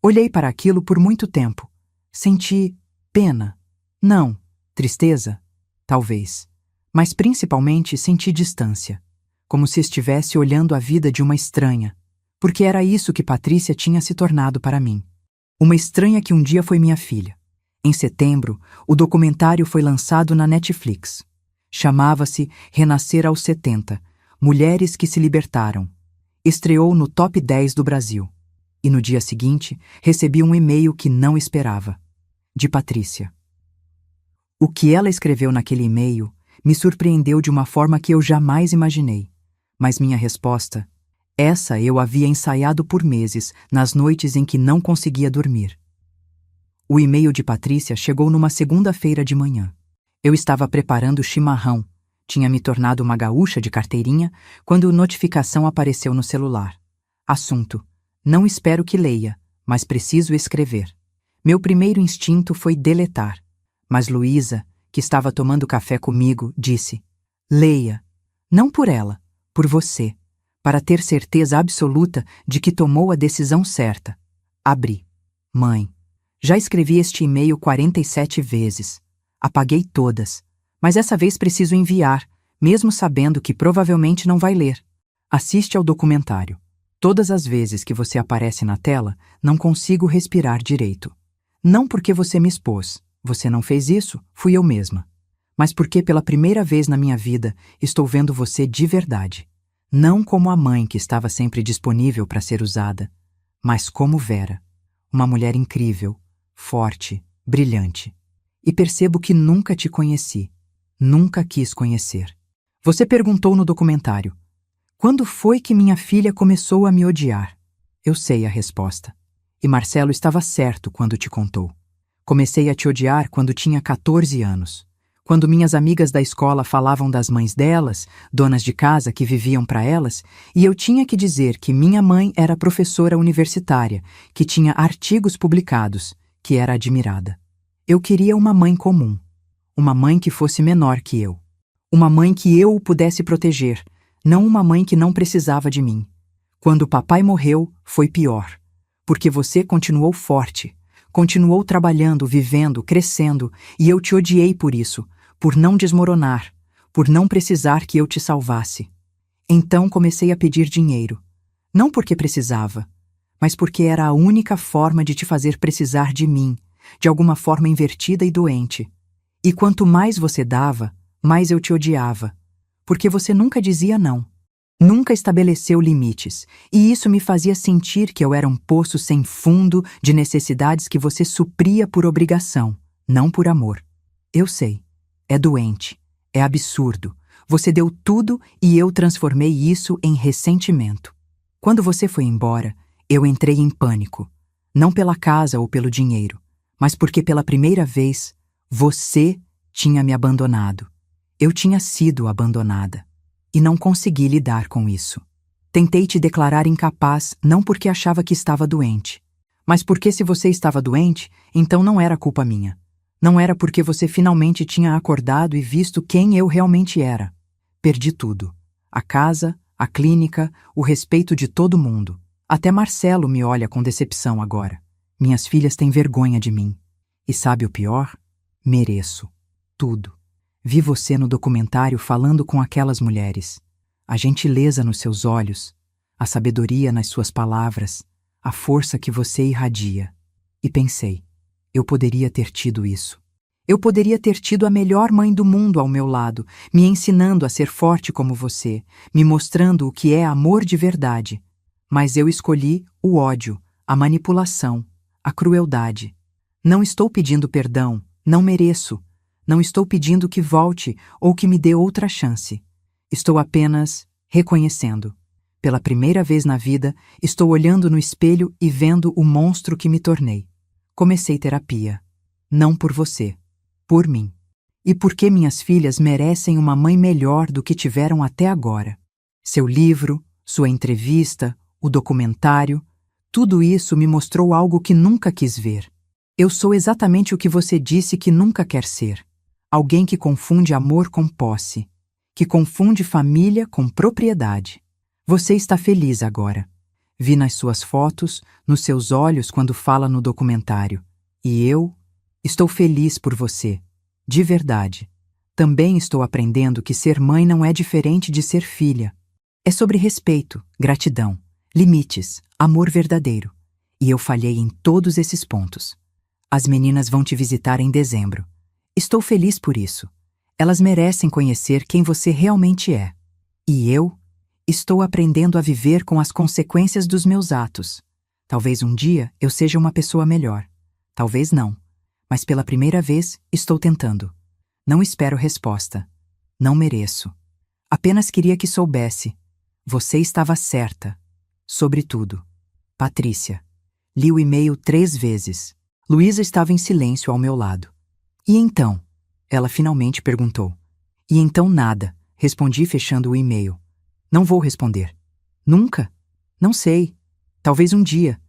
Olhei para aquilo por muito tempo. Senti pena. Não, tristeza? Talvez. Mas principalmente senti distância, como se estivesse olhando a vida de uma estranha, porque era isso que Patrícia tinha se tornado para mim. Uma estranha que um dia foi minha filha. Em setembro, o documentário foi lançado na Netflix. Chamava-se Renascer aos 70, Mulheres que se Libertaram. Estreou no top 10 do Brasil. E no dia seguinte, recebi um e-mail que não esperava. De Patrícia. O que ela escreveu naquele e-mail me surpreendeu de uma forma que eu jamais imaginei. Mas minha resposta, essa eu havia ensaiado por meses, nas noites em que não conseguia dormir. O e-mail de Patrícia chegou numa segunda-feira de manhã. Eu estava preparando chimarrão, tinha me tornado uma gaúcha de carteirinha, quando notificação apareceu no celular. Assunto: não espero que leia, mas preciso escrever. Meu primeiro instinto foi deletar, mas Luísa, que estava tomando café comigo, disse: leia, não por ela, por você, para ter certeza absoluta de que tomou a decisão certa. Abri. Mãe, já escrevi este e-mail 47 vezes. Apaguei todas, mas essa vez preciso enviar, mesmo sabendo que provavelmente não vai ler. Assiste ao documentário. Todas as vezes que você aparece na tela, não consigo respirar direito. Não porque você me expôs. Você não fez isso, fui eu mesma. Mas porque pela primeira vez na minha vida estou vendo você de verdade. Não como a mãe que estava sempre disponível para ser usada, mas como Vera. Uma mulher incrível, forte, brilhante. E percebo que nunca te conheci. Nunca quis conhecer. Você perguntou no documentário: quando foi que minha filha começou a me odiar? Eu sei a resposta. E Marcelo estava certo quando te contou. Comecei a te odiar quando tinha 14 anos. Quando minhas amigas da escola falavam das mães delas, donas de casa que viviam para elas, e eu tinha que dizer que minha mãe era professora universitária, que tinha artigos publicados, que era admirada. Eu queria uma mãe comum. Uma mãe que fosse menor que eu. Uma mãe que eu o pudesse proteger, não uma mãe que não precisava de mim. Quando papai morreu, foi pior. Porque você continuou forte, continuou trabalhando, vivendo, crescendo, e eu te odiei por isso, por não desmoronar, por não precisar que eu te salvasse. Então comecei a pedir dinheiro. Não porque precisava, mas porque era a única forma de te fazer precisar de mim, de alguma forma invertida e doente. E quanto mais você dava, mais eu te odiava, porque você nunca dizia não. Nunca estabeleceu limites, e isso me fazia sentir que eu era um poço sem fundo de necessidades que você supria por obrigação, não por amor. Eu sei, é doente, é absurdo. Você deu tudo e eu transformei isso em ressentimento. Quando você foi embora, eu entrei em pânico, não pela casa ou pelo dinheiro, mas porque pela primeira vez, você tinha me abandonado. Eu tinha sido abandonada. E não consegui lidar com isso. Tentei te declarar incapaz não porque achava que estava doente, mas porque se você estava doente, então não era culpa minha. Não era porque você finalmente tinha acordado e visto quem eu realmente era. Perdi tudo. A casa, a clínica, o respeito de todo mundo. Até Marcelo me olha com decepção agora. Minhas filhas têm vergonha de mim. E sabe o pior? Mereço. Tudo. Vi você no documentário falando com aquelas mulheres. A gentileza nos seus olhos, a sabedoria nas suas palavras, a força que você irradia. E pensei, eu poderia ter tido isso. Eu poderia ter tido a melhor mãe do mundo ao meu lado, me ensinando a ser forte como você, me mostrando o que é amor de verdade. Mas eu escolhi o ódio, a manipulação, a crueldade. Não estou pedindo perdão, não mereço. Não estou pedindo que volte ou que me dê outra chance. Estou apenas reconhecendo. Pela primeira vez na vida, estou olhando no espelho e vendo o monstro que me tornei. Comecei terapia. Não por você. Por mim. E porque minhas filhas merecem uma mãe melhor do que tiveram até agora. Seu livro, sua entrevista, o documentário, tudo isso me mostrou algo que nunca quis ver. Eu sou exatamente o que você disse que nunca quer ser. Alguém que confunde amor com posse, que confunde família com propriedade. Você está feliz agora. Vi nas suas fotos, nos seus olhos quando fala no documentário. E eu estou feliz por você, de verdade. Também estou aprendendo que ser mãe não é diferente de ser filha. É sobre respeito, gratidão, limites, amor verdadeiro. E eu falhei em todos esses pontos. As meninas vão te visitar em dezembro. Estou feliz por isso. Elas merecem conhecer quem você realmente é. E eu estou aprendendo a viver com as consequências dos meus atos. Talvez um dia eu seja uma pessoa melhor. Talvez não. Mas pela primeira vez estou tentando. Não espero resposta. Não mereço. Apenas queria que soubesse. Você estava certa. Sobre tudo. Patrícia. Li o e-mail 3 vezes. Luísa estava em silêncio ao meu lado. E então? Ela finalmente perguntou. E então nada, respondi fechando o e-mail. Não vou responder. Nunca? Não sei. Talvez um dia.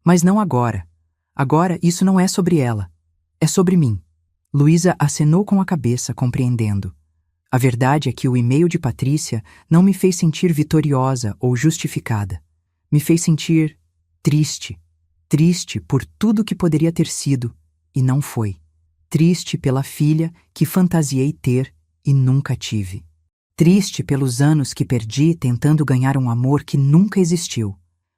Mas não agora. Agora isso não é sobre ela. É sobre mim. Luísa acenou com a cabeça, compreendendo. A verdade é que o e-mail de Patrícia não me fez sentir vitoriosa ou justificada. Me fez sentir triste. Triste por tudo que poderia ter sido, e não foi. Triste pela filha que fantasiei ter e nunca tive. Triste pelos anos que perdi tentando ganhar um amor que nunca existiu.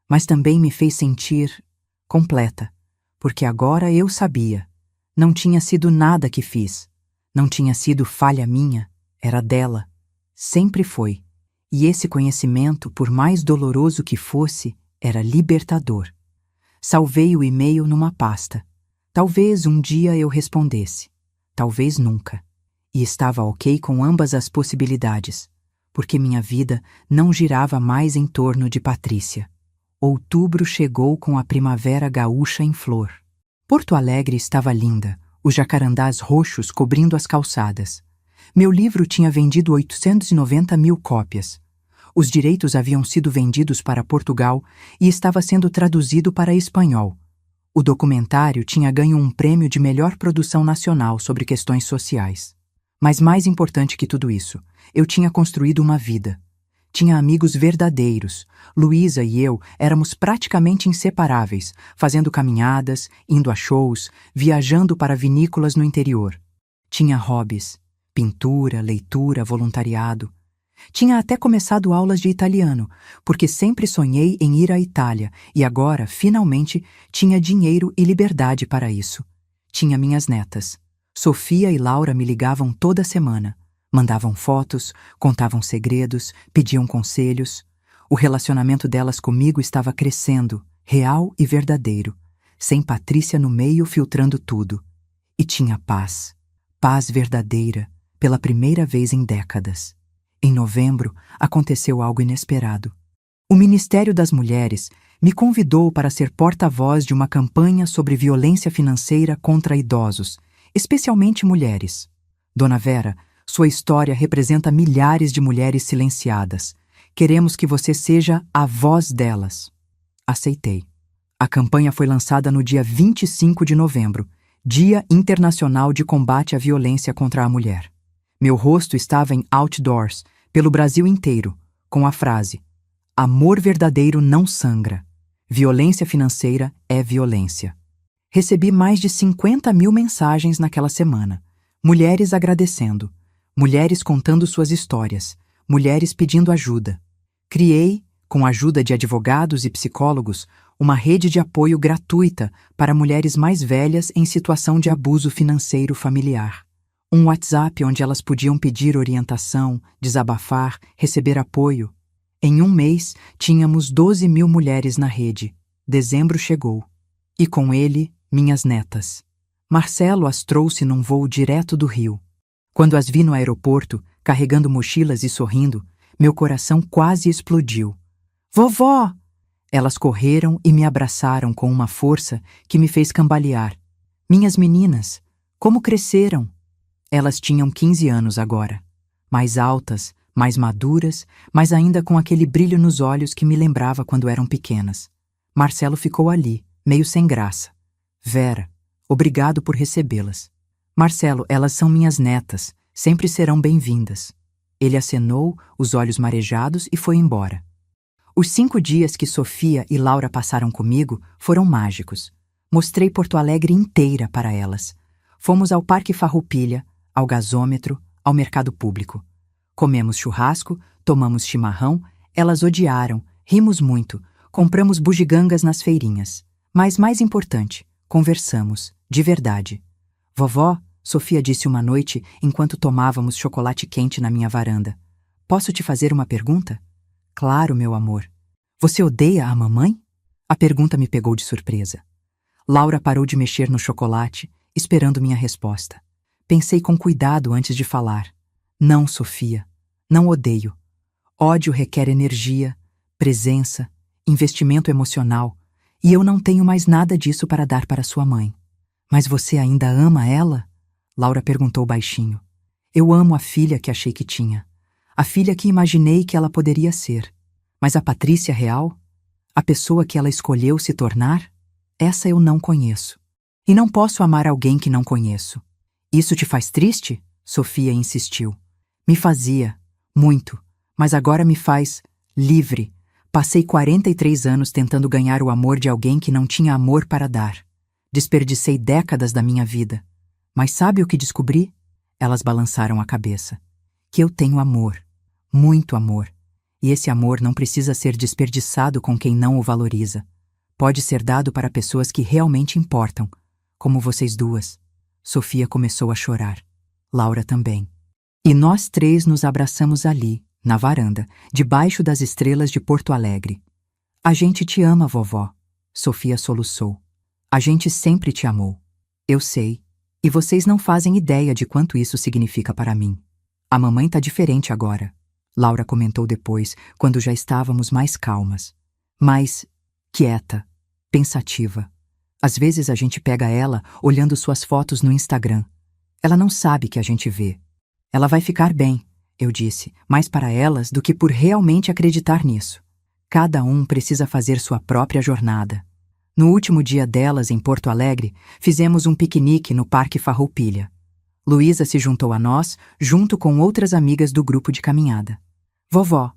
Mas também me fez sentir completa, porque agora eu sabia. Não tinha sido nada que fiz. Não tinha sido falha minha, era dela. Sempre foi. E esse conhecimento, por mais doloroso que fosse, era libertador. Salvei o e-mail numa pasta. Talvez um dia eu respondesse. Talvez nunca. E estava ok com ambas as possibilidades, porque minha vida não girava mais em torno de Patrícia. Outubro chegou com a primavera gaúcha em flor. Porto Alegre estava linda, os jacarandás roxos cobrindo as calçadas. Meu livro tinha vendido 890.000 cópias. Os direitos haviam sido vendidos para Portugal e estava sendo traduzido para espanhol. O documentário tinha ganho um prêmio de melhor produção nacional sobre questões sociais. Mas mais importante que tudo isso, eu tinha construído uma vida. Tinha amigos verdadeiros. Luísa e eu éramos praticamente inseparáveis, fazendo caminhadas, indo a shows, viajando para vinícolas no interior. Tinha hobbies, pintura, leitura, voluntariado. Tinha até começado aulas de italiano, porque sempre sonhei em ir à Itália e agora, finalmente, tinha dinheiro e liberdade para isso. Tinha minhas netas. Sofia e Laura me ligavam toda semana. Mandavam fotos, contavam segredos, pediam conselhos. O relacionamento delas comigo estava crescendo, real e verdadeiro, sem Patrícia no meio filtrando tudo. E tinha paz. Paz verdadeira, pela primeira vez em décadas. Em novembro, aconteceu algo inesperado. O Ministério das Mulheres me convidou para ser porta-voz de uma campanha sobre violência financeira contra idosos, especialmente mulheres. Dona Vera, sua história representa milhares de mulheres silenciadas. Queremos que você seja a voz delas. Aceitei. A campanha foi lançada no dia 25 de novembro, Dia Internacional de Combate à Violência contra a Mulher. Meu rosto estava em outdoors, pelo Brasil inteiro, com a frase: Amor verdadeiro não sangra. Violência financeira é violência. Recebi mais de 50.000 mensagens naquela semana. Mulheres agradecendo. Mulheres contando suas histórias. Mulheres pedindo ajuda. Criei, com a ajuda de advogados e psicólogos, uma rede de apoio gratuita para mulheres mais velhas em situação de abuso financeiro familiar. Um WhatsApp onde elas podiam pedir orientação, desabafar, receber apoio. Em um mês, tínhamos 12.000 mulheres na rede. Dezembro chegou. E com ele, minhas netas. Marcelo as trouxe num voo direto do Rio. Quando as vi no aeroporto, carregando mochilas e sorrindo, meu coração quase explodiu. Vovó! Elas correram e me abraçaram com uma força que me fez cambalear. Minhas meninas, como cresceram! Elas tinham 15 anos agora. Mais altas, mais maduras, mas ainda com aquele brilho nos olhos que me lembrava quando eram pequenas. Marcelo ficou ali, meio sem graça. Vera, obrigado por recebê-las. Marcelo, elas são minhas netas, sempre serão bem-vindas. Ele acenou, os olhos marejados, e foi embora. Os 5 dias que Sofia e Laura passaram comigo foram mágicos. Mostrei Porto Alegre inteira para elas. Fomos ao Parque Farroupilha, ao gasômetro, ao mercado público. Comemos churrasco, tomamos chimarrão, elas odiaram, rimos muito, compramos bugigangas nas feirinhas. Mas mais importante, conversamos, de verdade. Vovó, Sofia disse uma noite enquanto tomávamos chocolate quente na minha varanda. Posso te fazer uma pergunta? Claro, meu amor. Você odeia a mamãe? A pergunta me pegou de surpresa. Laura parou de mexer no chocolate, esperando minha resposta. Pensei com cuidado antes de falar. Não, Sofia, não odeio. Ódio requer energia, presença, investimento emocional, e eu não tenho mais nada disso para dar para sua mãe. Mas você ainda ama ela? Laura perguntou baixinho. Eu amo a filha que achei que tinha. A filha que imaginei que ela poderia ser. Mas a Patrícia real? A pessoa que ela escolheu se tornar? Essa eu não conheço. E não posso amar alguém que não conheço. Isso te faz triste? Sofia insistiu. Me fazia, muito, mas agora me faz livre. Passei 43 anos tentando ganhar o amor de alguém que não tinha amor para dar. Desperdicei décadas da minha vida. Mas sabe o que descobri? Elas balançaram a cabeça. Que eu tenho amor. Muito amor. E esse amor não precisa ser desperdiçado com quem não o valoriza. Pode ser dado para pessoas que realmente importam, como vocês duas. Sofia começou a chorar. Laura também. E nós 3 nos abraçamos ali, na varanda, debaixo das estrelas de Porto Alegre. A gente te ama, vovó. Sofia soluçou. A gente sempre te amou. Eu sei. E vocês não fazem ideia de quanto isso significa para mim. A mamãe tá diferente agora. Laura comentou depois, quando já estávamos mais calmas. Mais quieta, pensativa. Às vezes a gente pega ela olhando suas fotos no Instagram. Ela não sabe que a gente vê. Ela vai ficar bem, eu disse, mais para elas do que por realmente acreditar nisso. Cada um precisa fazer sua própria jornada. No último dia delas, em Porto Alegre, fizemos um piquenique no Parque Farroupilha. Luísa se juntou a nós, junto com outras amigas do grupo de caminhada. Vovó,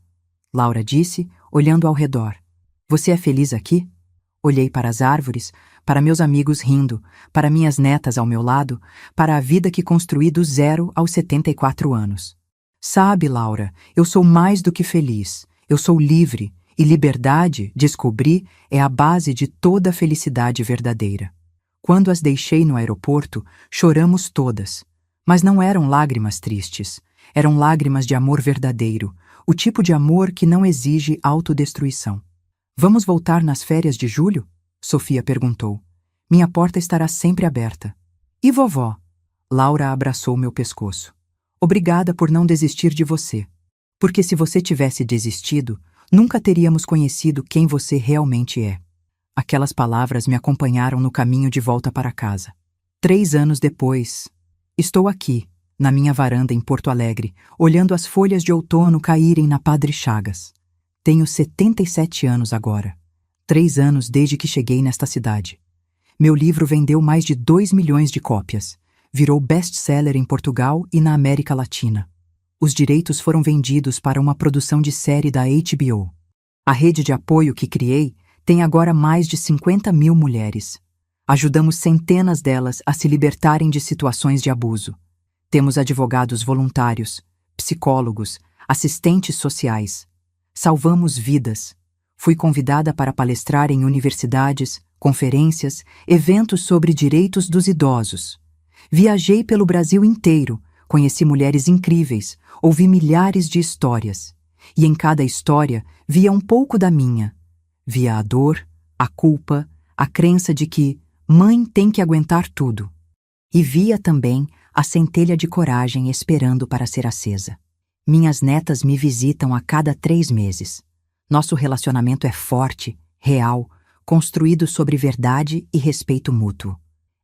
Laura disse, olhando ao redor. Você é feliz aqui? Olhei para as árvores, para meus amigos rindo, para minhas netas ao meu lado, para a vida que construí do 0 aos 74 anos. Sabe, Laura, eu sou mais do que feliz. Eu sou livre. E liberdade, descobri, é a base de toda a felicidade verdadeira. Quando as deixei no aeroporto, choramos todas. Mas não eram lágrimas tristes. Eram lágrimas de amor verdadeiro, o tipo de amor que não exige autodestruição. Vamos voltar nas férias de julho? Sofia perguntou. Minha porta estará sempre aberta. E vovó? Laura abraçou meu pescoço. Obrigada por não desistir de você. Porque se você tivesse desistido, nunca teríamos conhecido quem você realmente é. Aquelas palavras me acompanharam no caminho de volta para casa. 3 anos depois, estou aqui, na minha varanda em Porto Alegre, olhando as folhas de outono caírem na Padre Chagas. Tenho 77 anos agora. 3 anos desde que cheguei nesta cidade. Meu livro vendeu mais de 2 milhões de cópias. Virou best-seller em Portugal e na América Latina. Os direitos foram vendidos para uma produção de série da HBO. A rede de apoio que criei tem agora mais de 50 mil mulheres. Ajudamos centenas delas a se libertarem de situações de abuso. Temos advogados voluntários, psicólogos, assistentes sociais. Salvamos vidas. Fui convidada para palestrar em universidades, conferências, eventos sobre direitos dos idosos. Viajei pelo Brasil inteiro, conheci mulheres incríveis, ouvi milhares de histórias. E em cada história via um pouco da minha. Via a dor, a culpa, a crença de que mãe tem que aguentar tudo. E via também a centelha de coragem esperando para ser acesa. Minhas netas me visitam a cada 3 meses. Nosso relacionamento é forte, real, construído sobre verdade e respeito mútuo.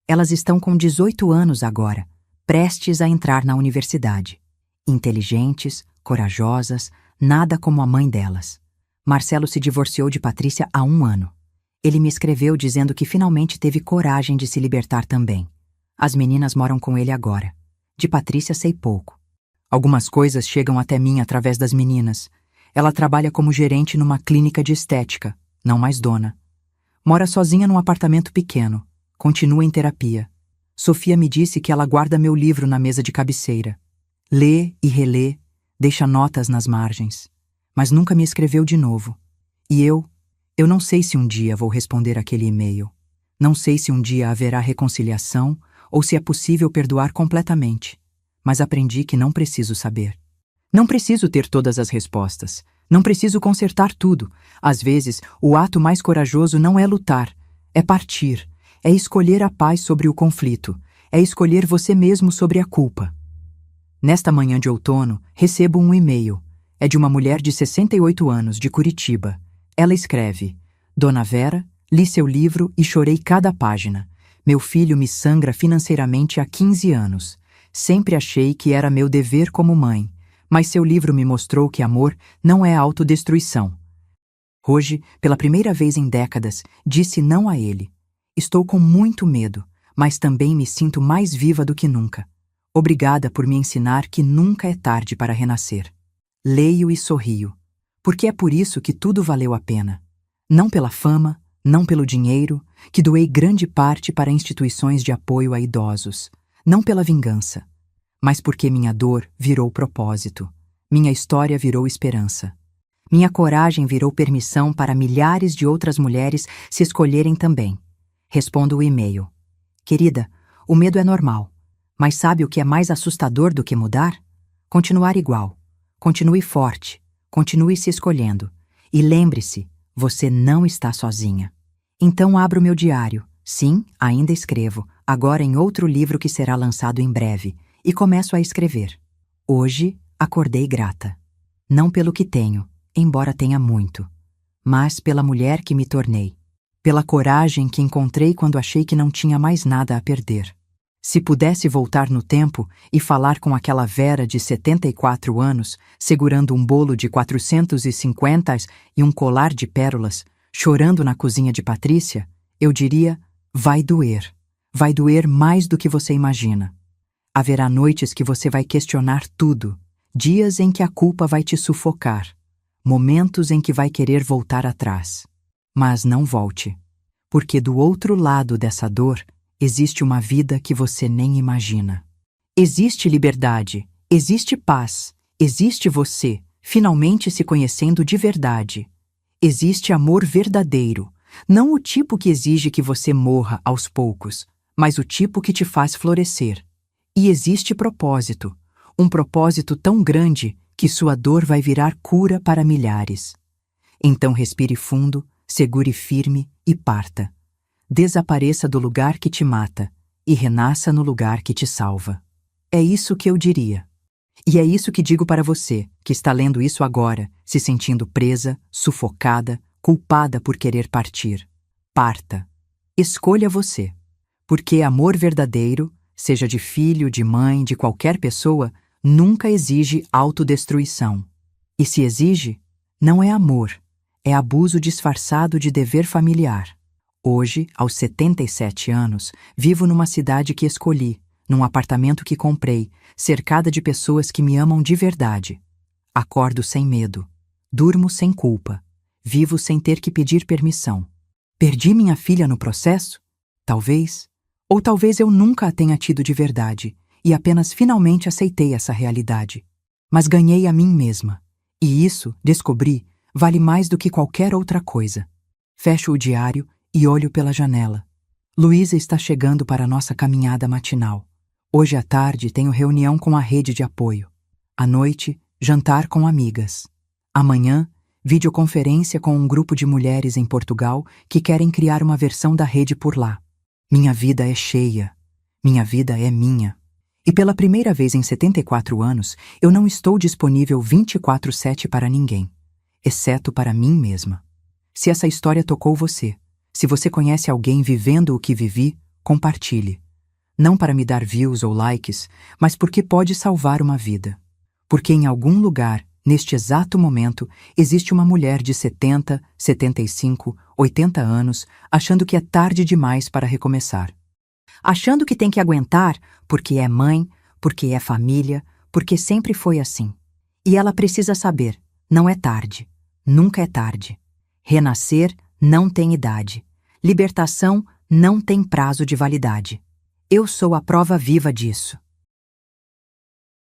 Elas estão com 18 anos agora, prestes a entrar na universidade. Inteligentes, corajosas, nada como a mãe delas. Marcelo se divorciou de Patrícia há 1 ano. Ele me escreveu dizendo que finalmente teve coragem de se libertar também. As meninas moram com ele agora. De Patrícia sei pouco. Algumas coisas chegam até mim através das meninas. Ela trabalha como gerente numa clínica de estética, não mais dona. Mora sozinha num apartamento pequeno. Continua em terapia. Sofia me disse que ela guarda meu livro na mesa de cabeceira. Lê e relê, deixa notas nas margens. Mas nunca me escreveu de novo. E eu não sei se um dia vou responder aquele e-mail. Não sei se um dia haverá reconciliação ou se é possível perdoar completamente. Mas aprendi que não preciso saber. Não preciso ter todas as respostas. Não preciso consertar tudo. Às vezes, o ato mais corajoso não é lutar, é partir. É escolher a paz sobre o conflito. É escolher você mesmo sobre a culpa. Nesta manhã de outono, recebo um e-mail. É de uma mulher de 68 anos, de Curitiba. Ela escreve: Dona Vera, li seu livro e chorei cada página. Meu filho me sangra financeiramente há 15 anos. Sempre achei que era meu dever como mãe, mas seu livro me mostrou que amor não é autodestruição. Hoje, pela primeira vez em décadas, disse não a ele. Estou com muito medo, mas também me sinto mais viva do que nunca. Obrigada por me ensinar que nunca é tarde para renascer. Leio e sorrio, porque é por isso que tudo valeu a pena. Não pela fama, não pelo dinheiro, que doei grande parte para instituições de apoio a idosos. Não pela vingança, mas porque minha dor virou propósito. Minha história virou esperança. Minha coragem virou permissão para milhares de outras mulheres se escolherem também. Respondo o e-mail. Querida, o medo é normal, mas sabe o que é mais assustador do que mudar? Continuar igual. Continue forte, continue se escolhendo. E lembre-se, você não está sozinha. Então abro meu diário. Sim, ainda escrevo, agora em outro livro que será lançado em breve, e começo a escrever. Hoje, acordei grata. Não pelo que tenho, embora tenha muito, mas pela mulher que me tornei. Pela coragem que encontrei quando achei que não tinha mais nada a perder. Se pudesse voltar no tempo e falar com aquela Vera de 74 anos, segurando um bolo de 450 e um colar de pérolas, chorando na cozinha de Patrícia, Eu diria, vai doer. Vai doer mais do que você imagina. Haverá noites que você vai questionar tudo, dias em que a culpa vai te sufocar, momentos em que vai querer voltar atrás. Mas não volte, porque do outro lado dessa dor existe uma vida que você nem imagina. Existe liberdade, existe paz, existe você, finalmente se conhecendo de verdade. Existe amor verdadeiro, não o tipo que exige que você morra aos poucos, mas o tipo que te faz florescer. E existe propósito, um propósito tão grande que sua dor vai virar cura para milhares. Então respire fundo, segure firme e parta. Desapareça do lugar que te mata e renasça no lugar que te salva. É isso que eu diria. E é isso que digo para você, que está lendo isso agora, se sentindo presa, sufocada, culpada por querer partir. Parta. Escolha você. Porque amor verdadeiro, seja de filho, de mãe, de qualquer pessoa, nunca exige autodestruição. E se exige, não é amor, é abuso disfarçado de dever familiar. Hoje, aos 77 anos, vivo numa cidade que escolhi, num apartamento que comprei, cercada de pessoas que me amam de verdade. Acordo sem medo, durmo sem culpa, vivo sem ter que pedir permissão. Perdi minha filha no processo? Talvez. Ou talvez eu nunca a tenha tido de verdade e apenas finalmente aceitei essa realidade. Mas ganhei a mim mesma. E isso, descobri, vale mais do que qualquer outra coisa. Fecho o diário e olho pela janela. Luísa está chegando para a nossa caminhada matinal. Hoje à tarde tenho reunião com a rede de apoio. À noite, jantar com amigas. Amanhã, videoconferência com um grupo de mulheres em Portugal que querem criar uma versão da rede por lá. Minha vida é cheia. Minha vida é minha. E pela primeira vez em 74 anos, eu não estou disponível 24/7 para ninguém, exceto para mim mesma. Se essa história tocou você, se você conhece alguém vivendo o que vivi, compartilhe. Não para me dar views ou likes, mas porque pode salvar uma vida. Porque em algum lugar, neste exato momento, existe uma mulher de 70, 75, 80 anos achando que é tarde demais para recomeçar. Achando que tem que aguentar porque é mãe, porque é família, porque sempre foi assim. E ela precisa saber, não é tarde, nunca é tarde. Renascer não tem idade. Libertação não tem prazo de validade. Eu sou a prova viva disso.